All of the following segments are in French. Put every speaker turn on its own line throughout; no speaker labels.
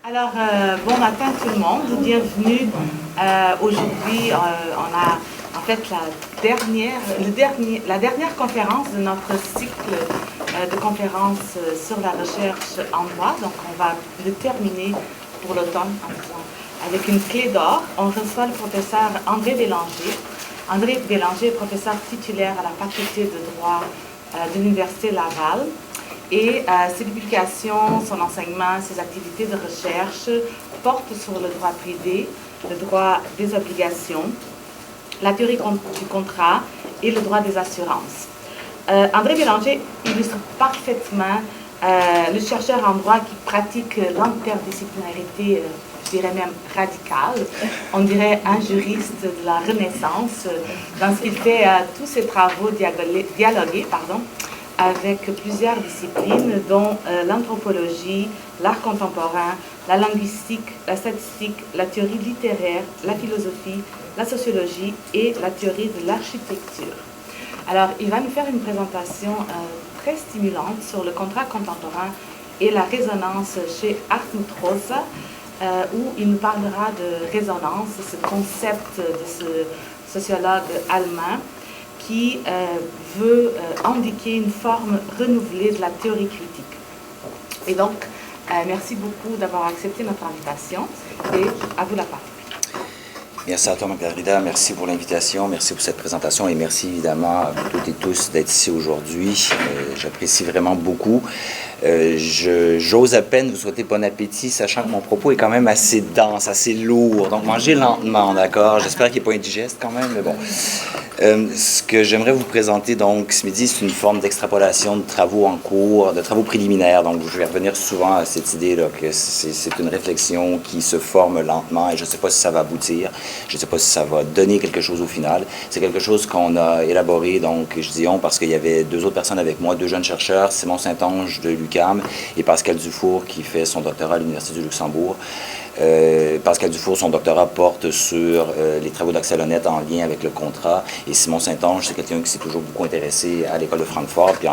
Alors, bon matin tout le monde, bienvenue. Aujourd'hui, on a en fait la dernière conférence de notre cycle de conférences sur la recherche en droit. Donc, on va le terminer pour l'automne avec une clé d'or. On reçoit le professeur André Bélanger. André Bélanger est professeur titulaire à la faculté de droit de l'Université Laval. Et ses publications, son enseignement, ses activités de recherche portent sur le droit privé, le droit des obligations, la théorie du contrat et le droit des assurances. André Bélanger illustre parfaitement le chercheur en droit qui pratique l'interdisciplinarité, je dirais même radicale. On dirait un juriste de la Renaissance dans ce qu'il fait tous ses travaux dialogués, avec plusieurs disciplines, dont l'anthropologie, l'art contemporain, la linguistique, la statistique, la théorie littéraire, la philosophie, la sociologie et la théorie de l'architecture. Alors, il va nous faire une présentation très stimulante sur le contrat contemporain et la résonance chez Hartmut Rosa, où il nous parlera de résonance, ce concept de ce sociologue allemand qui veut indiquer une forme renouvelée de la théorie critique. Et donc, merci beaucoup d'avoir accepté notre invitation et à vous la parole.
Merci à toi, Margarida. Merci pour l'invitation, merci pour cette présentation et merci évidemment à vous toutes et tous d'être ici aujourd'hui. J'apprécie vraiment beaucoup. J'ose à peine vous souhaiter bon appétit, sachant que mon propos est quand même assez dense, assez lourd. Donc, mangez lentement, d'accord? J'espère qu'il n'est pas indigeste quand même, mais bon. Ce que j'aimerais vous présenter, donc, ce midi, c'est une forme d'extrapolation de travaux en cours, de travaux préliminaires. Donc, je vais revenir souvent à cette idée-là, que c'est une réflexion qui se forme lentement et je ne sais pas si ça va aboutir. Je ne sais pas si ça va donner quelque chose au final. C'est quelque chose qu'on a élaboré, donc, je dis on, parce qu'il y avait deux autres personnes avec moi, deux jeunes chercheurs, Simon Saint-Onge de l'UQAM et Pascal Dufour qui fait son doctorat à l'Université du Luxembourg. Pascal Dufour, son doctorat porte sur les travaux d'Axel Honneth en lien avec le contrat. Et Simon Saint-Onge, c'est quelqu'un qui s'est toujours beaucoup intéressé à l'École de Francfort. Puis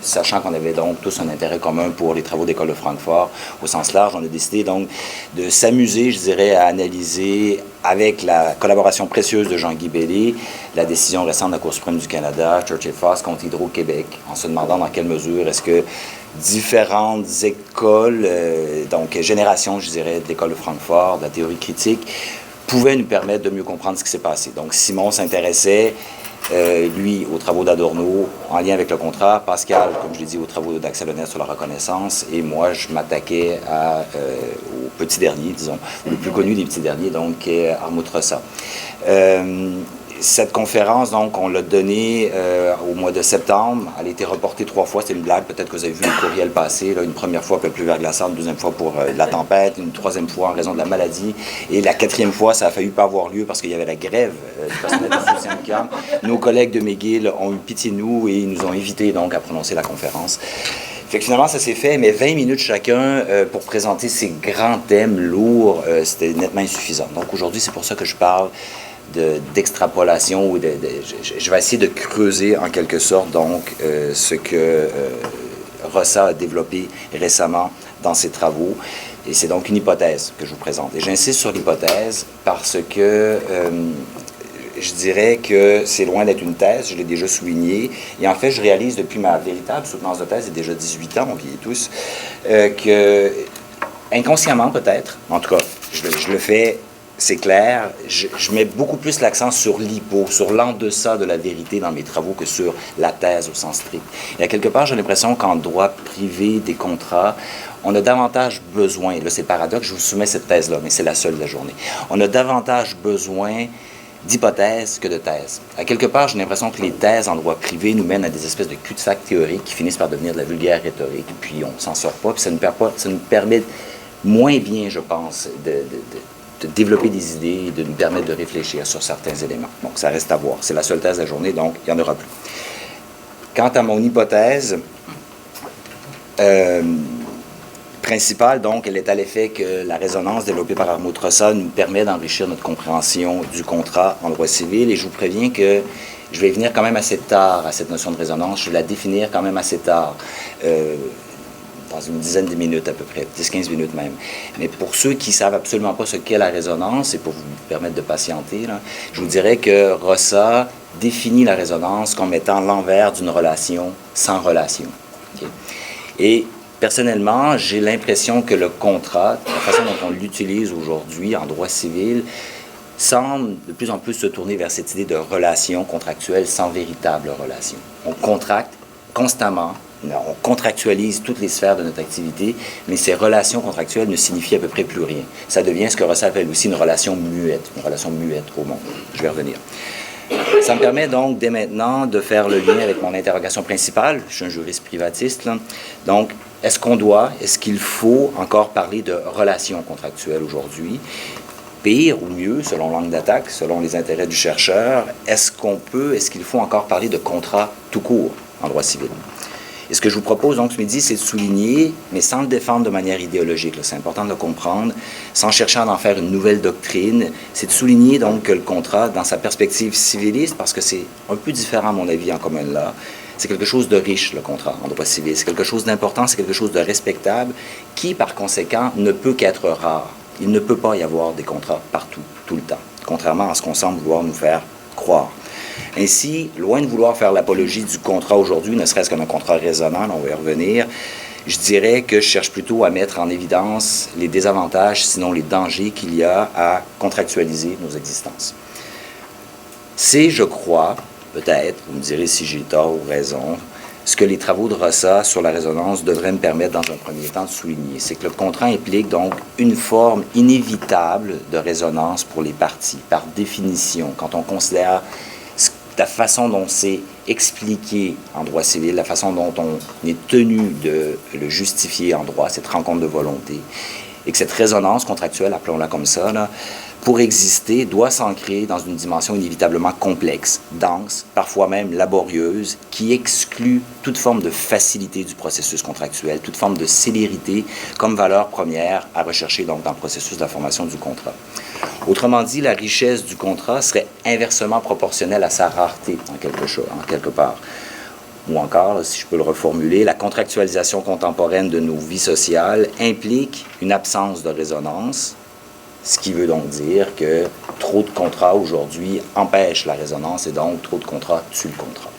sachant qu'on avait donc tous un intérêt commun pour les travaux d'École de Francfort, au sens large, on a décidé donc de s'amuser, je dirais, à analyser avec la collaboration précieuse de Jean-Guy Bellé, la décision récente de la Cour suprême du Canada, Churchill Foss contre Hydro-Québec, en se demandant dans quelle mesure est-ce que différentes écoles, donc générations, je dirais, de l'École de Francfort, de la théorie critique, pouvaient nous permettre de mieux comprendre ce qui s'est passé. Donc Simon s'intéressait, lui, aux travaux d'Adorno en lien avec le contrat, Pascal, comme je l'ai dit, aux travaux d'Axel Honneth sur la reconnaissance, et moi, je m'attaquais au petit dernier, disons, le plus connu des petits derniers, donc Hartmut Rosa. Cette conférence, donc, on l'a donnée au mois de septembre. Elle a été reportée 3 fois. C'était une blague. Peut-être que vous avez vu le courriel passer. Là, une première fois pour le pluie verglaçante, une deuxième fois pour la tempête, une troisième fois en raison de la maladie. Et la 4e fois, ça a failli pas avoir lieu parce qu'il y avait la grève du personnel de UQAM. Nos collègues de McGill ont eu pitié de nous et ils nous ont invités donc à prononcer la conférence. Fait que finalement, ça s'est fait, mais 20 minutes chacun pour présenter ces grands thèmes lourds, c'était nettement insuffisant. Donc aujourd'hui, c'est pour ça que je parle d'extrapolation ou je vais essayer de creuser en quelque sorte donc ce que Rosa a développé récemment dans ses travaux et c'est donc une hypothèse que je vous présente et j'insiste sur l'hypothèse parce que je dirais que c'est loin d'être une thèse, je l'ai déjà souligné et en fait je réalise depuis ma véritable soutenance de thèse, il y a déjà 18 ans, on vieillit tous, que inconsciemment peut-être, en tout cas je le fais. C'est clair, je mets beaucoup plus l'accent sur l'hypo, sur l'en-deçà de la vérité dans mes travaux que sur la thèse au sens strict. Et à quelque part, j'ai l'impression qu'en droit privé des contrats, on a davantage besoin, là c'est paradoxe, je vous soumets cette thèse-là, mais c'est la seule de la journée, on a davantage besoin d'hypothèses que de thèses. À quelque part, j'ai l'impression que les thèses en droit privé nous mènent à des espèces de cul-de-sac théoriques qui finissent par devenir de la vulgaire rhétorique, et puis on s'en sort pas, puis ça nous permet moins bien, je pense, de développer des idées et de nous permettre de réfléchir sur certains éléments. Donc, ça reste à voir. C'est la seule thèse de la journée, donc il n'y en aura plus. Quant à mon hypothèse principale, donc, elle est à l'effet que la résonance développée par Hartmut Rosa nous permet d'enrichir notre compréhension du contrat en droit civil. Et je vous préviens que je vais venir quand même assez tard à cette notion de résonance. Je vais la définir quand même assez tard. dans une dizaine de minutes à peu près, 10-15 minutes même. Mais pour ceux qui ne savent absolument pas ce qu'est la résonance, et pour vous permettre de patienter, là, je vous dirais que Rossa définit la résonance comme étant l'envers d'une relation sans relation. Okay? Et personnellement, j'ai l'impression que le contrat, la façon dont on l'utilise aujourd'hui en droit civil, semble de plus en plus se tourner vers cette idée de relation contractuelle sans véritable relation. On contracte constamment, on contractualise toutes les sphères de notre activité, mais ces relations contractuelles ne signifient à peu près plus rien. Ça devient ce que Rossa appelle aussi une relation muette au monde. Je vais revenir. Ça me permet donc dès maintenant de faire le lien avec mon interrogation principale. Je suis un juriste privatiste, là. Donc, est-ce qu'il faut encore parler de relations contractuelles aujourd'hui? Pire ou mieux, selon l'angle d'attaque, selon les intérêts du chercheur, est-ce qu'il faut encore parler de contrat tout court en droit civil? Et ce que je vous propose donc ce midi, c'est de souligner, mais sans le défendre de manière idéologique, c'est important de le comprendre, sans chercher à en faire une nouvelle doctrine, c'est de souligner donc que le contrat, dans sa perspective civiliste, parce que c'est un peu différent à mon avis en common law, c'est quelque chose de riche, le contrat en droit civil, c'est quelque chose d'important, c'est quelque chose de respectable, qui par conséquent ne peut qu'être rare. Il ne peut pas y avoir des contrats partout, tout le temps, contrairement à ce qu'on semble vouloir nous faire croire. Ainsi, loin de vouloir faire l'apologie du contrat aujourd'hui, ne serait-ce qu'un contrat résonnant, on va y revenir, je dirais que je cherche plutôt à mettre en évidence les désavantages, sinon les dangers qu'il y a à contractualiser nos existences. C'est, je crois, peut-être, vous me direz si j'ai tort ou raison, ce que les travaux de Rossa sur la résonance devraient me permettre dans un premier temps de souligner, c'est que le contrat implique donc une forme inévitable de résonance pour les parties, par définition, quand on considère la façon dont c'est expliqué en droit civil, la façon dont on est tenu de le justifier en droit, cette rencontre de volonté, et que cette résonance contractuelle, appelons-la comme ça, là, pour exister, doit s'ancrer dans une dimension inévitablement complexe, dense, parfois même laborieuse, qui exclut toute forme de facilité du processus contractuel, toute forme de célérité comme valeur première à rechercher donc dans le processus de la formation du contrat. Autrement dit, la richesse du contrat serait inversement proportionnelle à sa rareté en quelque part. Ou encore, là, si je peux le reformuler, la contractualisation contemporaine de nos vies sociales implique une absence de résonance, ce qui veut donc dire que trop de contrats aujourd'hui empêchent la résonance et donc trop de contrats tuent le contrat.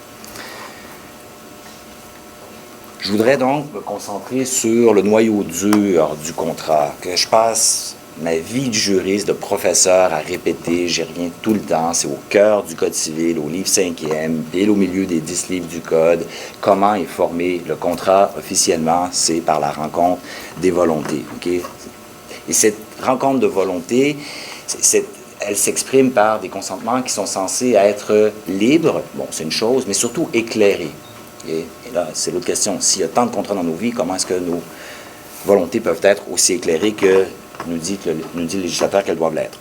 Je voudrais donc me concentrer sur le noyau dur du contrat, que je passe ma vie de juriste, de professeur à répéter, j'y reviens tout le temps, c'est au cœur du Code civil, au livre 5e, pile au milieu des 10 livres du Code. Comment est formé le contrat officiellement? C'est par la rencontre des volontés. Okay? Et cette rencontre de volonté, elle s'exprime par des consentements qui sont censés être libres, bon, c'est une chose, mais surtout éclairés. Okay? Et là, c'est l'autre question. S'il y a tant de contrats dans nos vies, comment est-ce que nos volontés peuvent être aussi éclairées que nous dit le législateur qu'elles doivent l'être?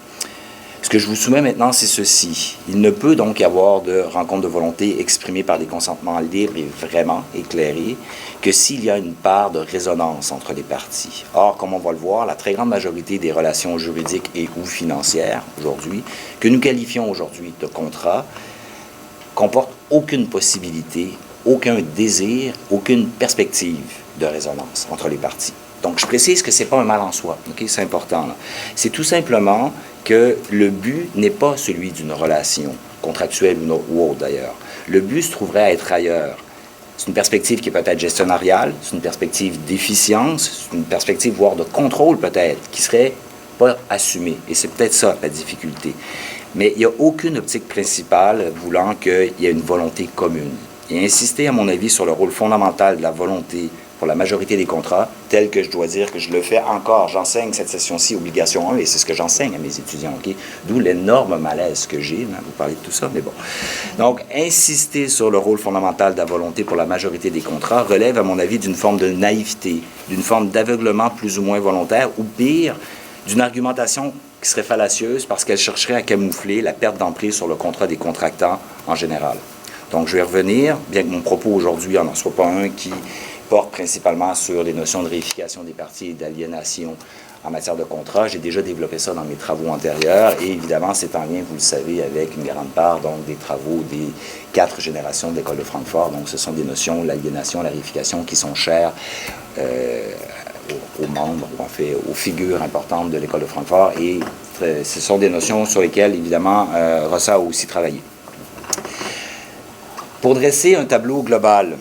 Ce que je vous soumets maintenant, c'est ceci. Il ne peut donc y avoir de rencontre de volonté exprimée par des consentements libres et vraiment éclairés que s'il y a une part de résonance entre les parties. Or, comme on va le voir, la très grande majorité des relations juridiques et ou financières aujourd'hui, que nous qualifions aujourd'hui de contrats, comportent aucune possibilité, aucun désir, aucune perspective de résonance entre les parties. Donc, je précise que ce n'est pas un mal en soi, okay? C'est important. C'est tout simplement que le but n'est pas celui d'une relation contractuelle ou autre d'ailleurs. Le but se trouverait à être ailleurs. C'est une perspective qui est peut-être gestionariale, c'est une perspective d'efficience, c'est une perspective voire de contrôle peut-être, qui serait pas assumée. Et c'est peut-être ça la difficulté. Mais il n'y a aucune optique principale voulant qu'il y ait une volonté commune. Et insister, à mon avis, sur le rôle fondamental de la volonté pour la majorité des contrats, tel que je dois dire que je le fais encore. J'enseigne cette session-ci, obligation 1, et c'est ce que j'enseigne à mes étudiants, OK? D'où l'énorme malaise que j'ai, vous parlez de tout ça, mais bon. Donc, insister sur le rôle fondamental de la volonté pour la majorité des contrats relève, à mon avis, d'une forme de naïveté, d'une forme d'aveuglement plus ou moins volontaire, ou pire, d'une argumentation qui serait fallacieuse parce qu'elle chercherait à camoufler la perte d'emprise sur le contrat des contractants en général. Donc, je vais revenir, bien que mon propos aujourd'hui n'en soit pas un qui porte principalement sur les notions de réification des parties et d'aliénation en matière de contrat. J'ai déjà développé ça dans mes travaux antérieurs et évidemment, c'est en lien, vous le savez, avec une grande part donc, des travaux des 4 générations de l'École de Francfort. Donc, ce sont des notions, l'aliénation, la réification, qui sont chères aux membres, en fait, aux figures importantes de l'École de Francfort et ce sont des notions sur lesquelles, évidemment, Rossa a aussi travaillé. Pour dresser un tableau global,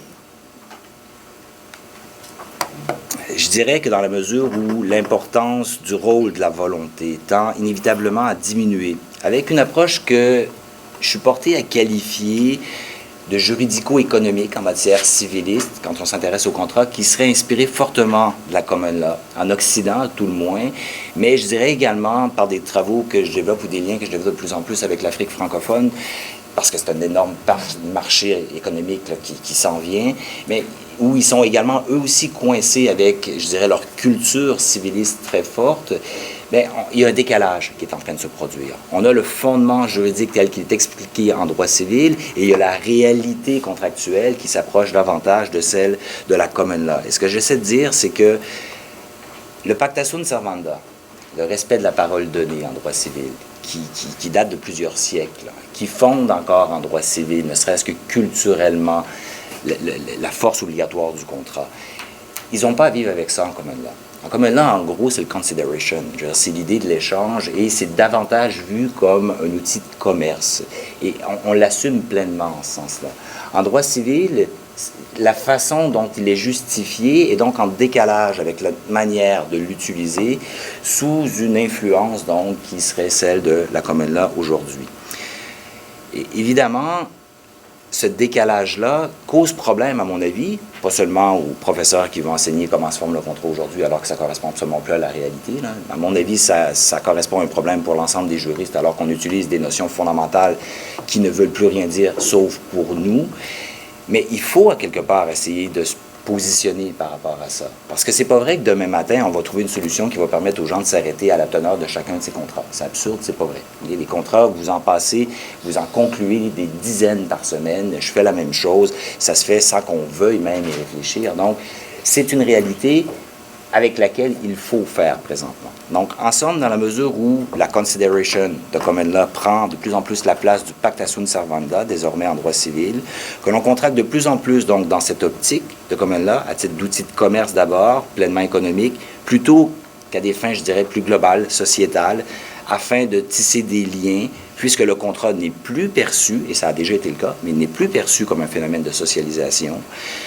je dirais que dans la mesure où l'importance du rôle de la volonté tend inévitablement à diminuer, avec une approche que je suis porté à qualifier de juridico-économique en matière civiliste, quand on s'intéresse au contrat, qui serait inspiré fortement de la common law, en Occident à tout le moins, mais je dirais également par des travaux que je développe ou des liens que je développe de plus en plus avec l'Afrique francophone, parce que c'est un énorme marché économique là, qui s'en vient, mais où ils sont également eux aussi coincés avec, je dirais, leur culture civiliste très forte. Bien, il y a un décalage qui est en train de se produire. On a le fondement juridique tel qu'il est expliqué en droit civil et il y a la réalité contractuelle qui s'approche davantage de celle de la common law. Et ce que j'essaie de dire, c'est que le pacta sunt servanda, le respect de la parole donnée en droit civil, qui date de plusieurs siècles, qui fonde encore en droit civil, ne serait-ce que culturellement, la force obligatoire du contrat. Ils n'ont pas à vivre avec ça en common law. En common law, en gros, c'est le consideration. C'est l'idée de l'échange et c'est davantage vu comme un outil de commerce. Et on l'assume pleinement en ce sens-là. En droit civil, la façon dont il est justifié est donc en décalage avec la manière de l'utiliser sous une influence donc qui serait celle de la common law aujourd'hui. Et évidemment, ce décalage-là cause problème, à mon avis, pas seulement aux professeurs qui vont enseigner comment se forme le contrat aujourd'hui, alors que ça ne correspond absolument plus à la réalité. Là. À mon avis, ça correspond à un problème pour l'ensemble des juristes, alors qu'on utilise des notions fondamentales qui ne veulent plus rien dire, sauf pour nous. Mais il faut, à quelque part, essayer de se positionner par rapport à ça. Parce que c'est pas vrai que demain matin, on va trouver une solution qui va permettre aux gens de s'arrêter à la teneur de chacun de ces contrats. C'est absurde, c'est pas vrai. Les contrats, vous en passez, vous en concluez des dizaines par semaine. Je fais la même chose. Ça se fait sans qu'on veuille même y réfléchir. Donc, c'est une réalité avec laquelle il faut faire présentement. Donc, en somme, dans la mesure où la consideration de common law prend de plus en plus la place du pacta sunt servanda, désormais en droit civil, que l'on contracte de plus en plus donc dans cette optique de common law, à titre d'outil de commerce d'abord, pleinement économique, plutôt qu'à des fins, je dirais, plus globales, sociétales, afin de tisser des liens, puisque le contrat n'est plus perçu, et ça a déjà été le cas, mais il n'est plus perçu comme un phénomène de socialisation,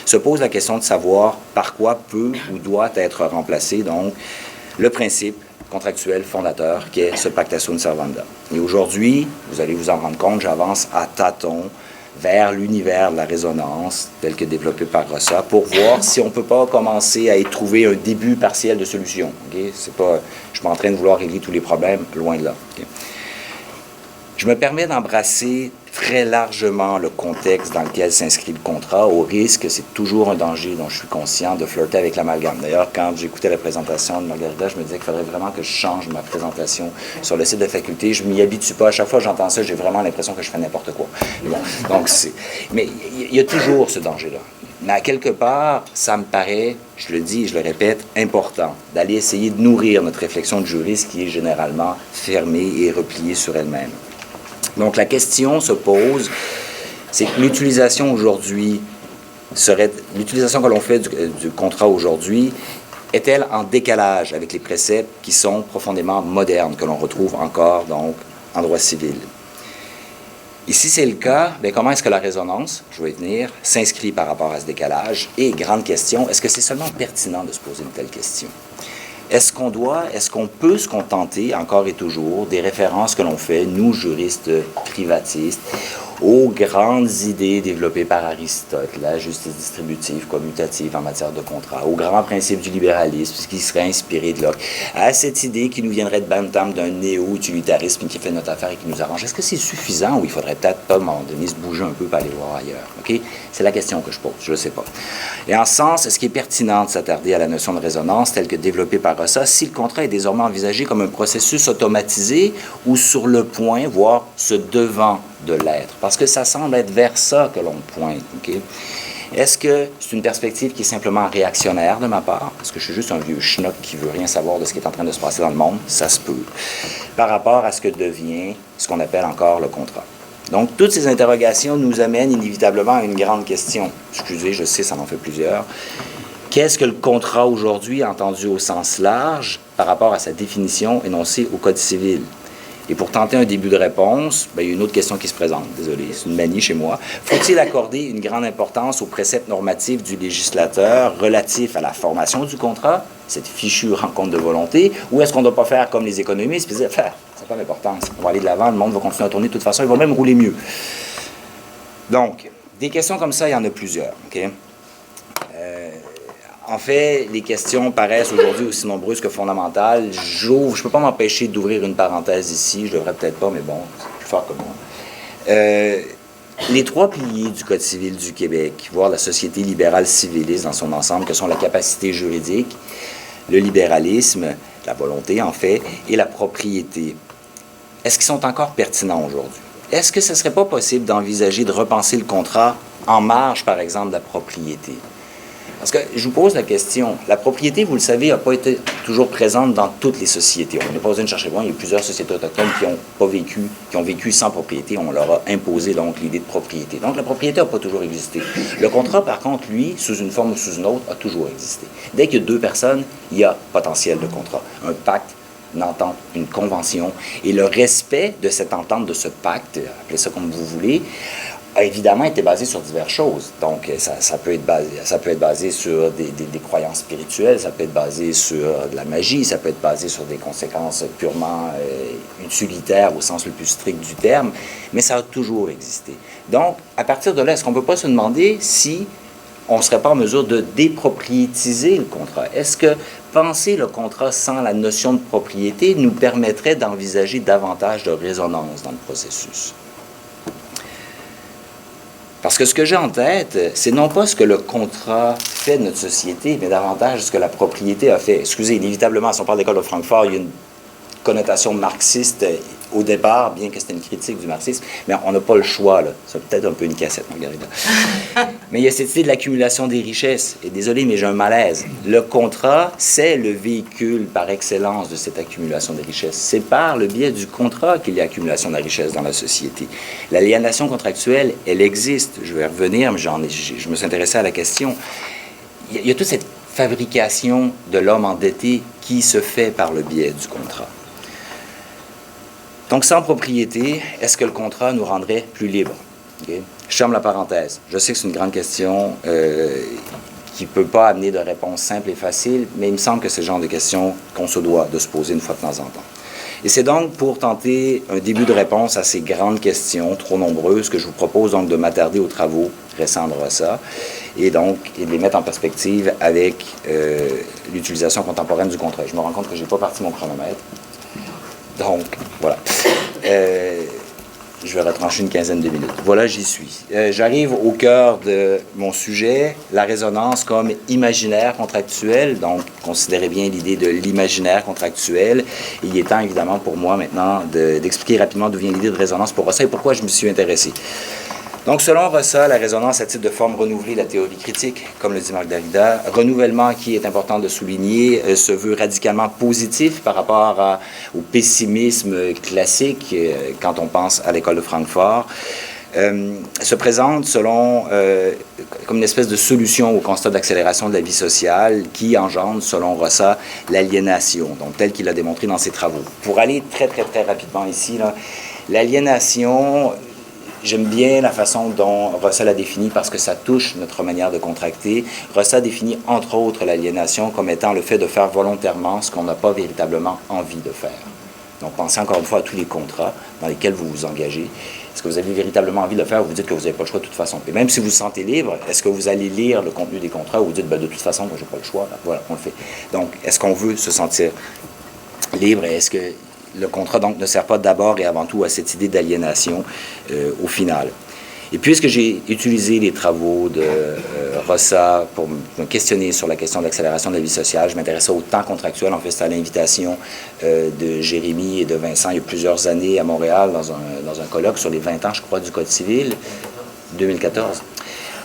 se pose la question de savoir par quoi peut ou doit être remplacé, donc, le principe contractuel fondateur qui est ce pacta sunt servanda. Et aujourd'hui, vous allez vous en rendre compte, j'avance à tâtons vers l'univers de la résonance, tel que développé par Rossa, pour voir si on ne peut pas commencer à y trouver un début partiel de solution. Okay? C'est pas, je suis pas en train de vouloir régler tous les problèmes, loin de là. Okay? Je me permets d'embrasser très largement le contexte dans lequel s'inscrit le contrat, au risque, c'est toujours un danger dont je suis conscient, de flirter avec l'amalgame. D'ailleurs, quand j'écoutais la présentation de Margarita, je me disais qu'il faudrait vraiment que je change ma présentation sur le site de faculté. Je ne m'y habitue pas. À chaque fois que j'entends ça, j'ai vraiment l'impression que je fais n'importe quoi. Bon, donc mais il y a toujours ce danger-là. Mais à quelque part, ça me paraît, je le dis et je le répète, important d'aller essayer de nourrir notre réflexion de juriste qui est généralement fermée et repliée sur elle-même. Donc, la question se pose, c'est que l'utilisation aujourd'hui l'utilisation que l'on fait du contrat aujourd'hui, est-elle en décalage avec les préceptes qui sont profondément modernes, que l'on retrouve encore, donc, en droit civil? Et si c'est le cas, bien, comment est-ce que la résonance, je vais y venir, s'inscrit par rapport à ce décalage? Et grande question, est-ce que c'est seulement pertinent de se poser une telle question? Est-ce qu'on peut se contenter, encore et toujours, des références que l'on fait, nous, juristes privatistes, aux grandes idées développées par Aristote, la justice distributive, commutative en matière de contrat, aux grands principes du libéralisme, ce qui serait inspiré de Locke, à cette idée qui nous viendrait de Bentham d'un néo-utilitarisme qui fait notre affaire et qui nous arrange? Est-ce que c'est suffisant ou il faudrait peut-être pas, à un moment donné, se bouger un peu pour aller voir ailleurs? Okay? C'est la question que je pose, je ne sais pas. Et en ce sens, est-ce qu'il est pertinent de s'attarder à la notion de résonance telle que développée par Rossa si le contrat est désormais envisagé comme un processus automatisé ou sur le point, voire se devant de l'être? Parce que ça semble être vers ça que l'on pointe. Okay? Est-ce que c'est une perspective qui est simplement réactionnaire de ma part? Est-ce que je suis juste un vieux schnock qui veut rien savoir de ce qui est en train de se passer dans le monde? Ça se peut. Par rapport à ce que devient ce qu'on appelle encore le contrat. Donc, toutes ces interrogations nous amènent inévitablement à une grande question. Excusez, je sais, ça en fait plusieurs. Qu'est-ce que le contrat aujourd'hui, entendu au sens large, par rapport à sa définition énoncée au Code civil? Et pour tenter un début de réponse, il y a une autre question qui se présente. Désolé, c'est une manie chez moi. Faut-il accorder une grande importance aux préceptes normatifs du législateur relatifs à la formation du contrat, cette fichue rencontre de volonté, ou est-ce qu'on ne doit pas faire comme les économistes et dire, ça n'a pas d'importance, on va aller de l'avant, le monde va continuer à tourner de toute façon, il va même rouler mieux. Donc, des questions comme ça, il y en a plusieurs. OK? En fait, les questions paraissent aujourd'hui aussi nombreuses que fondamentales. Je ne peux pas m'empêcher d'ouvrir une parenthèse ici. Je ne devrais peut-être pas, mais bon, c'est plus fort que moi. Les trois piliers du Code civil du Québec, voire la société libérale civiliste dans son ensemble, que sont la capacité juridique, le libéralisme, la volonté en fait, et la propriété, est-ce qu'ils sont encore pertinents aujourd'hui? Est-ce que ce ne serait pas possible d'envisager de repenser le contrat en marge, par exemple, de la propriété? Parce que je vous pose la question, la propriété, vous le savez, n'a pas été toujours présente dans toutes les sociétés. On n'a pas besoin de chercher loin, il y a plusieurs sociétés autochtones qui ont vécu sans propriété. On leur a imposé donc l'idée de propriété. Donc la propriété n'a pas toujours existé. Le contrat, par contre, lui, sous une forme ou sous une autre, a toujours existé. Dès qu'il y a deux personnes, il y a potentiel de contrat. Un pacte, une entente, une convention. Et le respect de cette entente, de ce pacte, appelez ça comme vous voulez, a évidemment été basé sur diverses choses. Donc, ça peut être basé sur des croyances spirituelles, ça peut être basé sur de la magie, ça peut être basé sur des conséquences purement utilitaires au sens le plus strict du terme, mais ça a toujours existé. Donc, à partir de là, est-ce qu'on ne peut pas se demander si on ne serait pas en mesure de dépropriétiser le contrat? Est-ce que penser le contrat sans la notion de propriété nous permettrait d'envisager davantage de résonance dans le processus? Parce que ce que j'ai en tête, c'est non pas ce que le contrat fait de notre société, mais davantage ce que la propriété a fait. Excusez, inévitablement, si on parle de l'école de Francfort, il y a une connotation marxiste au départ, bien que c'était une critique du marxisme, mais on n'a pas le choix, là. C'est peut-être un peu une cassette, Margarida. Mais il y a cette idée de l'accumulation des richesses. Et désolé, mais j'ai un malaise. Le contrat, c'est le véhicule par excellence de cette accumulation des richesses. C'est par le biais du contrat qu'il y a accumulation de la richesse dans la société. L'aliénation contractuelle, elle existe. Je vais revenir, mais je me suis intéressé à la question. Il y a toute cette fabrication de l'homme endetté qui se fait par le biais du contrat. Donc, sans propriété, est-ce que le contrat nous rendrait plus libres? Okay? Je ferme la parenthèse. Je sais que c'est une grande question qui ne peut pas amener de réponse simple et facile, mais il me semble que c'est le genre de questions qu'on se doit de se poser une fois de temps en temps. Et c'est donc pour tenter un début de réponse à ces grandes questions, trop nombreuses, que je vous propose donc de m'attarder aux travaux récents de Rossa et de les mettre en perspective avec l'utilisation contemporaine du contrat. Je me rends compte que je n'ai pas parti mon chronomètre. Donc, voilà. Je vais retrancher une quinzaine de minutes. Voilà, j'y suis. J'arrive au cœur de mon sujet, la résonance comme imaginaire contractuel. Donc, considérez bien l'idée de l'imaginaire contractuel. Et il est temps, évidemment, pour moi, maintenant, d'expliquer rapidement d'où vient l'idée de résonance pour Rossa et pourquoi je me suis intéressé. Donc, selon Rossa, la résonance à titre de forme renouvelée, la théorie critique, comme le dit Marc Derrida, renouvellement qui est important de souligner, se veut radicalement positif par rapport au pessimisme classique quand on pense à l'école de Francfort, se présente selon comme une espèce de solution au constat d'accélération de la vie sociale qui engendre, selon Rossa, l'aliénation, donc tel qu'il l'a démontré dans ses travaux. Pour aller très, très, très rapidement ici, l'aliénation... J'aime bien la façon dont Rossa l'a définit parce que ça touche notre manière de contracter. Rossa définit entre autres l'aliénation comme étant le fait de faire volontairement ce qu'on n'a pas véritablement envie de faire. Donc pensez encore une fois à tous les contrats dans lesquels vous vous engagez. Est-ce que vous avez véritablement envie de le faire ou vous dites que vous n'avez pas le choix de toute façon? Et même si vous vous sentez libre, est-ce que vous allez lire le contenu des contrats ou vous dites de toute façon, moi, je n'ai pas le choix? Là. Voilà, on le fait. Donc, est-ce qu'on veut se sentir libre et est-ce que le contrat, donc, ne sert pas d'abord et avant tout à cette idée d'aliénation au final. Et puisque j'ai utilisé les travaux de Rossa pour me questionner sur la question de l'accélération de la vie sociale, je m'intéressais au temps contractuel. En fait, c'était à l'invitation de Jérémy et de Vincent il y a plusieurs années à Montréal dans un colloque sur les 20 ans, je crois, du Code civil, 2014.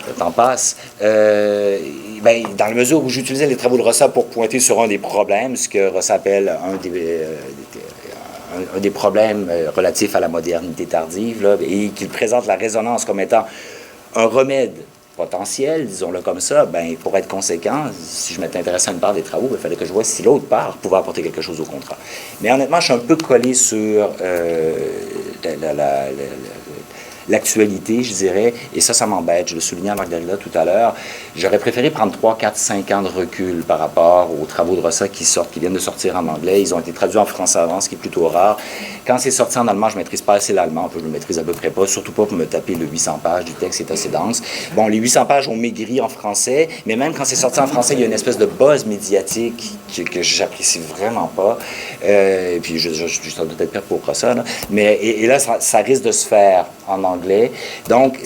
le temps passe. Dans la mesure où j'utilisais les travaux de Rossa pour pointer sur un des problèmes, ce que Rossa appelle un des problèmes relatifs à la modernité tardive, là, et qu'il présente la résonance comme étant un remède potentiel, disons-le comme ça, pour être conséquent, si je m'étais intéressé à une part des travaux, il fallait que je vois si l'autre part pouvait apporter quelque chose au contrat. Mais honnêtement, je suis un peu collé sur l'actualité, je dirais, et ça m'embête. Je le soulignais à Margarida tout à l'heure. J'aurais préféré prendre 3, 4, 5 ans de recul par rapport aux travaux de Rossa qui viennent de sortir en anglais. Ils ont été traduits en français avant, ce qui est plutôt rare. Quand c'est sorti en allemand, je ne maîtrise pas assez l'allemand, je le maîtrise à peu près pas, surtout pas pour me taper le 800 pages du texte, c'est assez dense. Bon, les 800 pages ont maigri en français, mais même quand c'est sorti en français, il y a une espèce de buzz médiatique que j'apprécie vraiment pas. Et puis, je suis peut-être pire pour Rossa, là. Mais, et là, ça risque de se faire en anglais. Donc,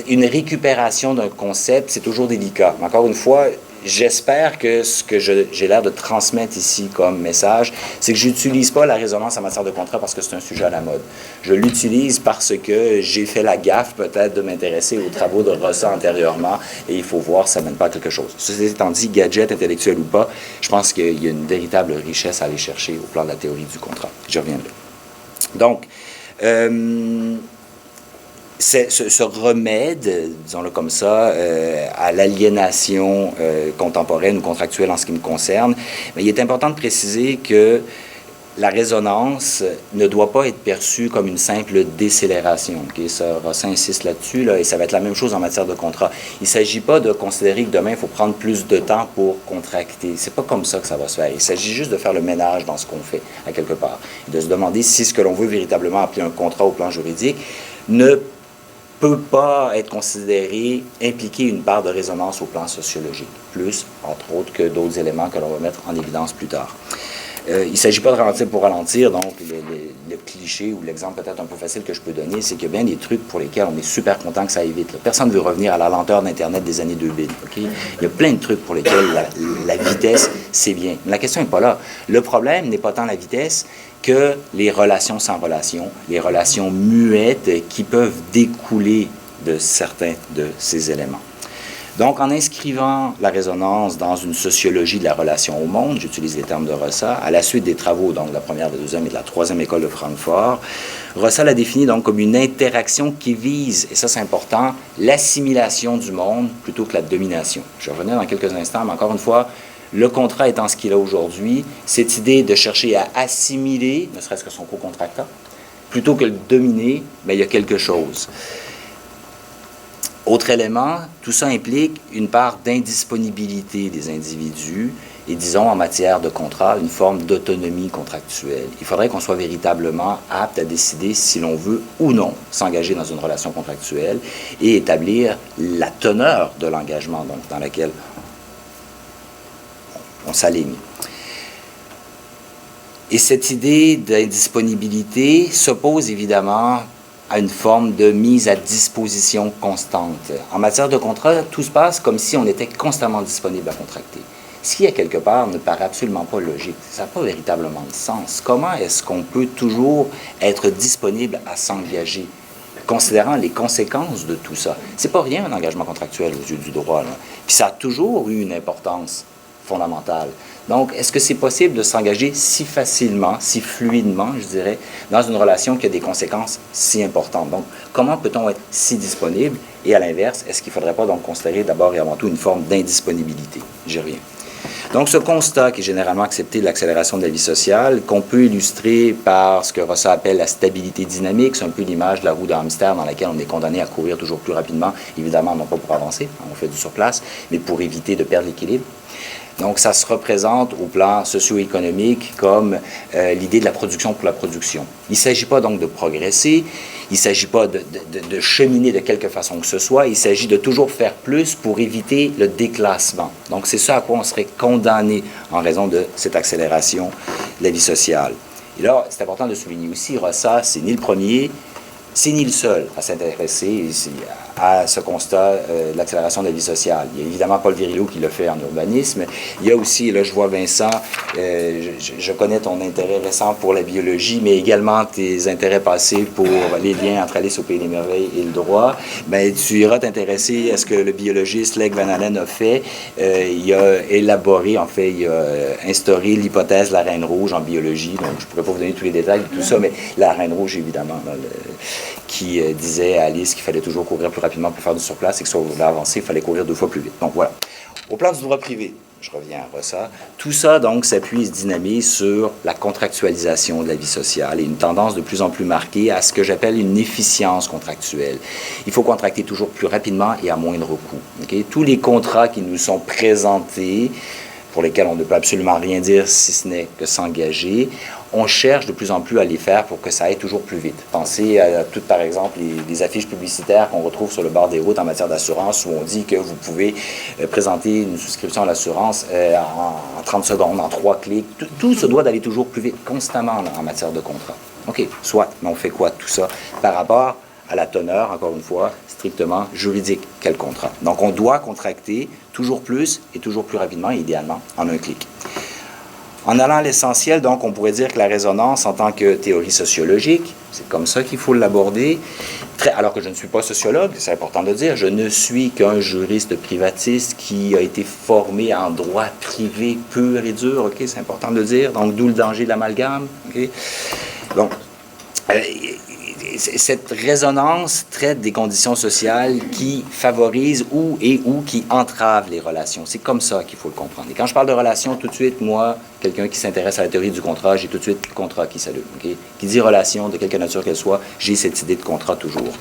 une récupération d'un concept, c'est toujours délicat. Mais encore une fois, j'espère que ce que j'ai l'air de transmettre ici comme message, c'est que je n'utilise pas la résonance en matière de contrat parce que c'est un sujet à la mode. Je l'utilise parce que j'ai fait la gaffe peut-être de m'intéresser aux travaux de Rossa antérieurement et il faut voir si ça ne mène pas à quelque chose. Ceci étant dit, gadget intellectuel ou pas, je pense qu'il y a une véritable richesse à aller chercher au plan de la théorie du contrat. Je reviendrai. Donc, ce remède, disons-le comme ça, à l'aliénation contemporaine ou contractuelle en ce qui me concerne, mais il est important de préciser que la résonance ne doit pas être perçue comme une simple décélération. Okay? Rossa insiste là-dessus, là, et ça va être la même chose en matière de contrat. Il ne s'agit pas de considérer que demain, il faut prendre plus de temps pour contracter. C'est pas comme ça que ça va se faire. Il s'agit juste de faire le ménage dans ce qu'on fait, à quelque part. Et de se demander si ce que l'on veut véritablement appeler un contrat au plan juridique ne peut pas être considéré impliquer une part de résonance au plan sociologique, plus, entre autres, que d'autres éléments que l'on va mettre en évidence plus tard. Il ne s'agit pas de ralentir pour ralentir, donc le cliché ou l'exemple peut-être un peu facile que je peux donner, c'est qu'il y a bien des trucs pour lesquels on est super content que ça aille vite. Là. Personne ne veut revenir à la lenteur d'Internet des années 2000. Okay? Il y a plein de trucs pour lesquels la vitesse, c'est bien. Mais la question n'est pas là. Le problème n'est pas tant la vitesse que les relations sans relation, les relations muettes qui peuvent découler de certains de ces éléments. Donc, en inscrivant la résonance dans une sociologie de la relation au monde, j'utilise les termes de Rossa, à la suite des travaux donc, de la première, de la deuxième et de la troisième école de Francfort, Rossa l'a défini donc comme une interaction qui vise, et ça c'est important, l'assimilation du monde plutôt que la domination. Je vais revenir dans quelques instants, mais encore une fois, le contrat étant ce qu'il a aujourd'hui, cette idée de chercher à assimiler, ne serait-ce que son co-contractant, plutôt que le dominer, il y a quelque chose. Autre élément, tout ça implique une part d'indisponibilité des individus et, disons, en matière de contrat, une forme d'autonomie contractuelle. Il faudrait qu'on soit véritablement apte à décider si l'on veut ou non s'engager dans une relation contractuelle et établir la teneur de l'engagement donc, dans laquelle on s'aligne. Et cette idée d'indisponibilité s'oppose évidemment à une forme de mise à disposition constante. En matière de contrat, tout se passe comme si on était constamment disponible à contracter. Ce qui, à quelque part, ne paraît absolument pas logique. Ça n'a pas véritablement de sens. Comment est-ce qu'on peut toujours être disponible à s'engager, considérant les conséquences de tout ça? C'est pas rien un engagement contractuel aux yeux du droit. Là. Puis ça a toujours eu une importance fondamentale. Donc, est-ce que c'est possible de s'engager si facilement, si fluidement, je dirais, dans une relation qui a des conséquences si importantes? Donc, comment peut-on être si disponible? Et à l'inverse, est-ce qu'il ne faudrait pas donc considérer d'abord et avant tout une forme d'indisponibilité? J'y reviens. Donc, ce constat qui est généralement accepté de l'accélération de la vie sociale, qu'on peut illustrer par ce que Rossa appelle la stabilité dynamique, c'est un peu l'image de la roue de hamster dans laquelle on est condamné à courir toujours plus rapidement, évidemment non pas pour avancer, on fait du surplace, mais pour éviter de perdre l'équilibre. Donc, ça se représente au plan socio-économique comme l'idée de la production pour la production. Il ne s'agit pas donc de progresser, il ne s'agit pas de cheminer de quelque façon que ce soit, il s'agit de toujours faire plus pour éviter le déclassement. Donc, c'est ça à quoi on serait condamné en raison de cette accélération de la vie sociale. Et là, c'est important de souligner aussi, Rossa, c'est ni le premier, c'est ni le seul à s'intéresser ici à ce constat de l'accélération de la vie sociale. Il y a évidemment Paul Virilio qui le fait en urbanisme. Il y a aussi, là je vois Vincent, je connais ton intérêt récent pour la biologie, mais également tes intérêts passés pour les liens entre Alice au Pays des Merveilles et le droit. Ben, tu iras t'intéresser à ce que le biologiste Leg Van Allen a fait. Il a élaboré, en fait, il a instauré l'hypothèse de la Reine Rouge en biologie. Donc je ne pourrais pas vous donner tous les détails de tout ça, mais la Reine Rouge, évidemment, là, qui disait à Alice qu'il fallait toujours courir plus rapidement pour faire du surplace et que si on voulait avancer, il fallait courir 2 fois plus vite. Donc voilà. Au plan du droit privé, je reviens à Rossa, tout ça donc s'appuie et se dynamise sur la contractualisation de la vie sociale et une tendance de plus en plus marquée à ce que j'appelle une efficience contractuelle. Il faut contracter toujours plus rapidement et à moindre coût. Okay? Tous les contrats qui nous sont présentés, pour lesquels on ne peut absolument rien dire si ce n'est que s'engager, on cherche de plus en plus à les faire pour que ça aille toujours plus vite. Pensez à toutes, par exemple, les affiches publicitaires qu'on retrouve sur le bord des routes en matière d'assurance où on dit que vous pouvez présenter une souscription à l'assurance en 30 secondes, en 3 clics. Tout se doit d'aller toujours plus vite, constamment là, en matière de contrat. OK, soit, mais on fait quoi de tout ça par rapport à la teneur, encore une fois, strictement juridique, quel contrat. Donc, on doit contracter toujours plus et toujours plus rapidement, idéalement, en un clic. En allant à l'essentiel, donc, on pourrait dire que la résonance en tant que théorie sociologique, c'est comme ça qu'il faut l'aborder, alors que je ne suis pas sociologue, c'est important de le dire, je ne suis qu'un juriste privatiste qui a été formé en droit privé pur et dur, OK, c'est important de le dire, donc d'où le danger de l'amalgame, OK. Donc, cette résonance traite des conditions sociales qui favorisent ou qui entravent les relations. C'est comme ça qu'il faut le comprendre. Et quand je parle de relations, tout de suite, moi, quelqu'un qui s'intéresse à la théorie du contrat, j'ai tout de suite le contrat qui s'allume. Okay? Qui dit relation, de quelque nature qu'elle soit, j'ai cette idée de contrat toujours.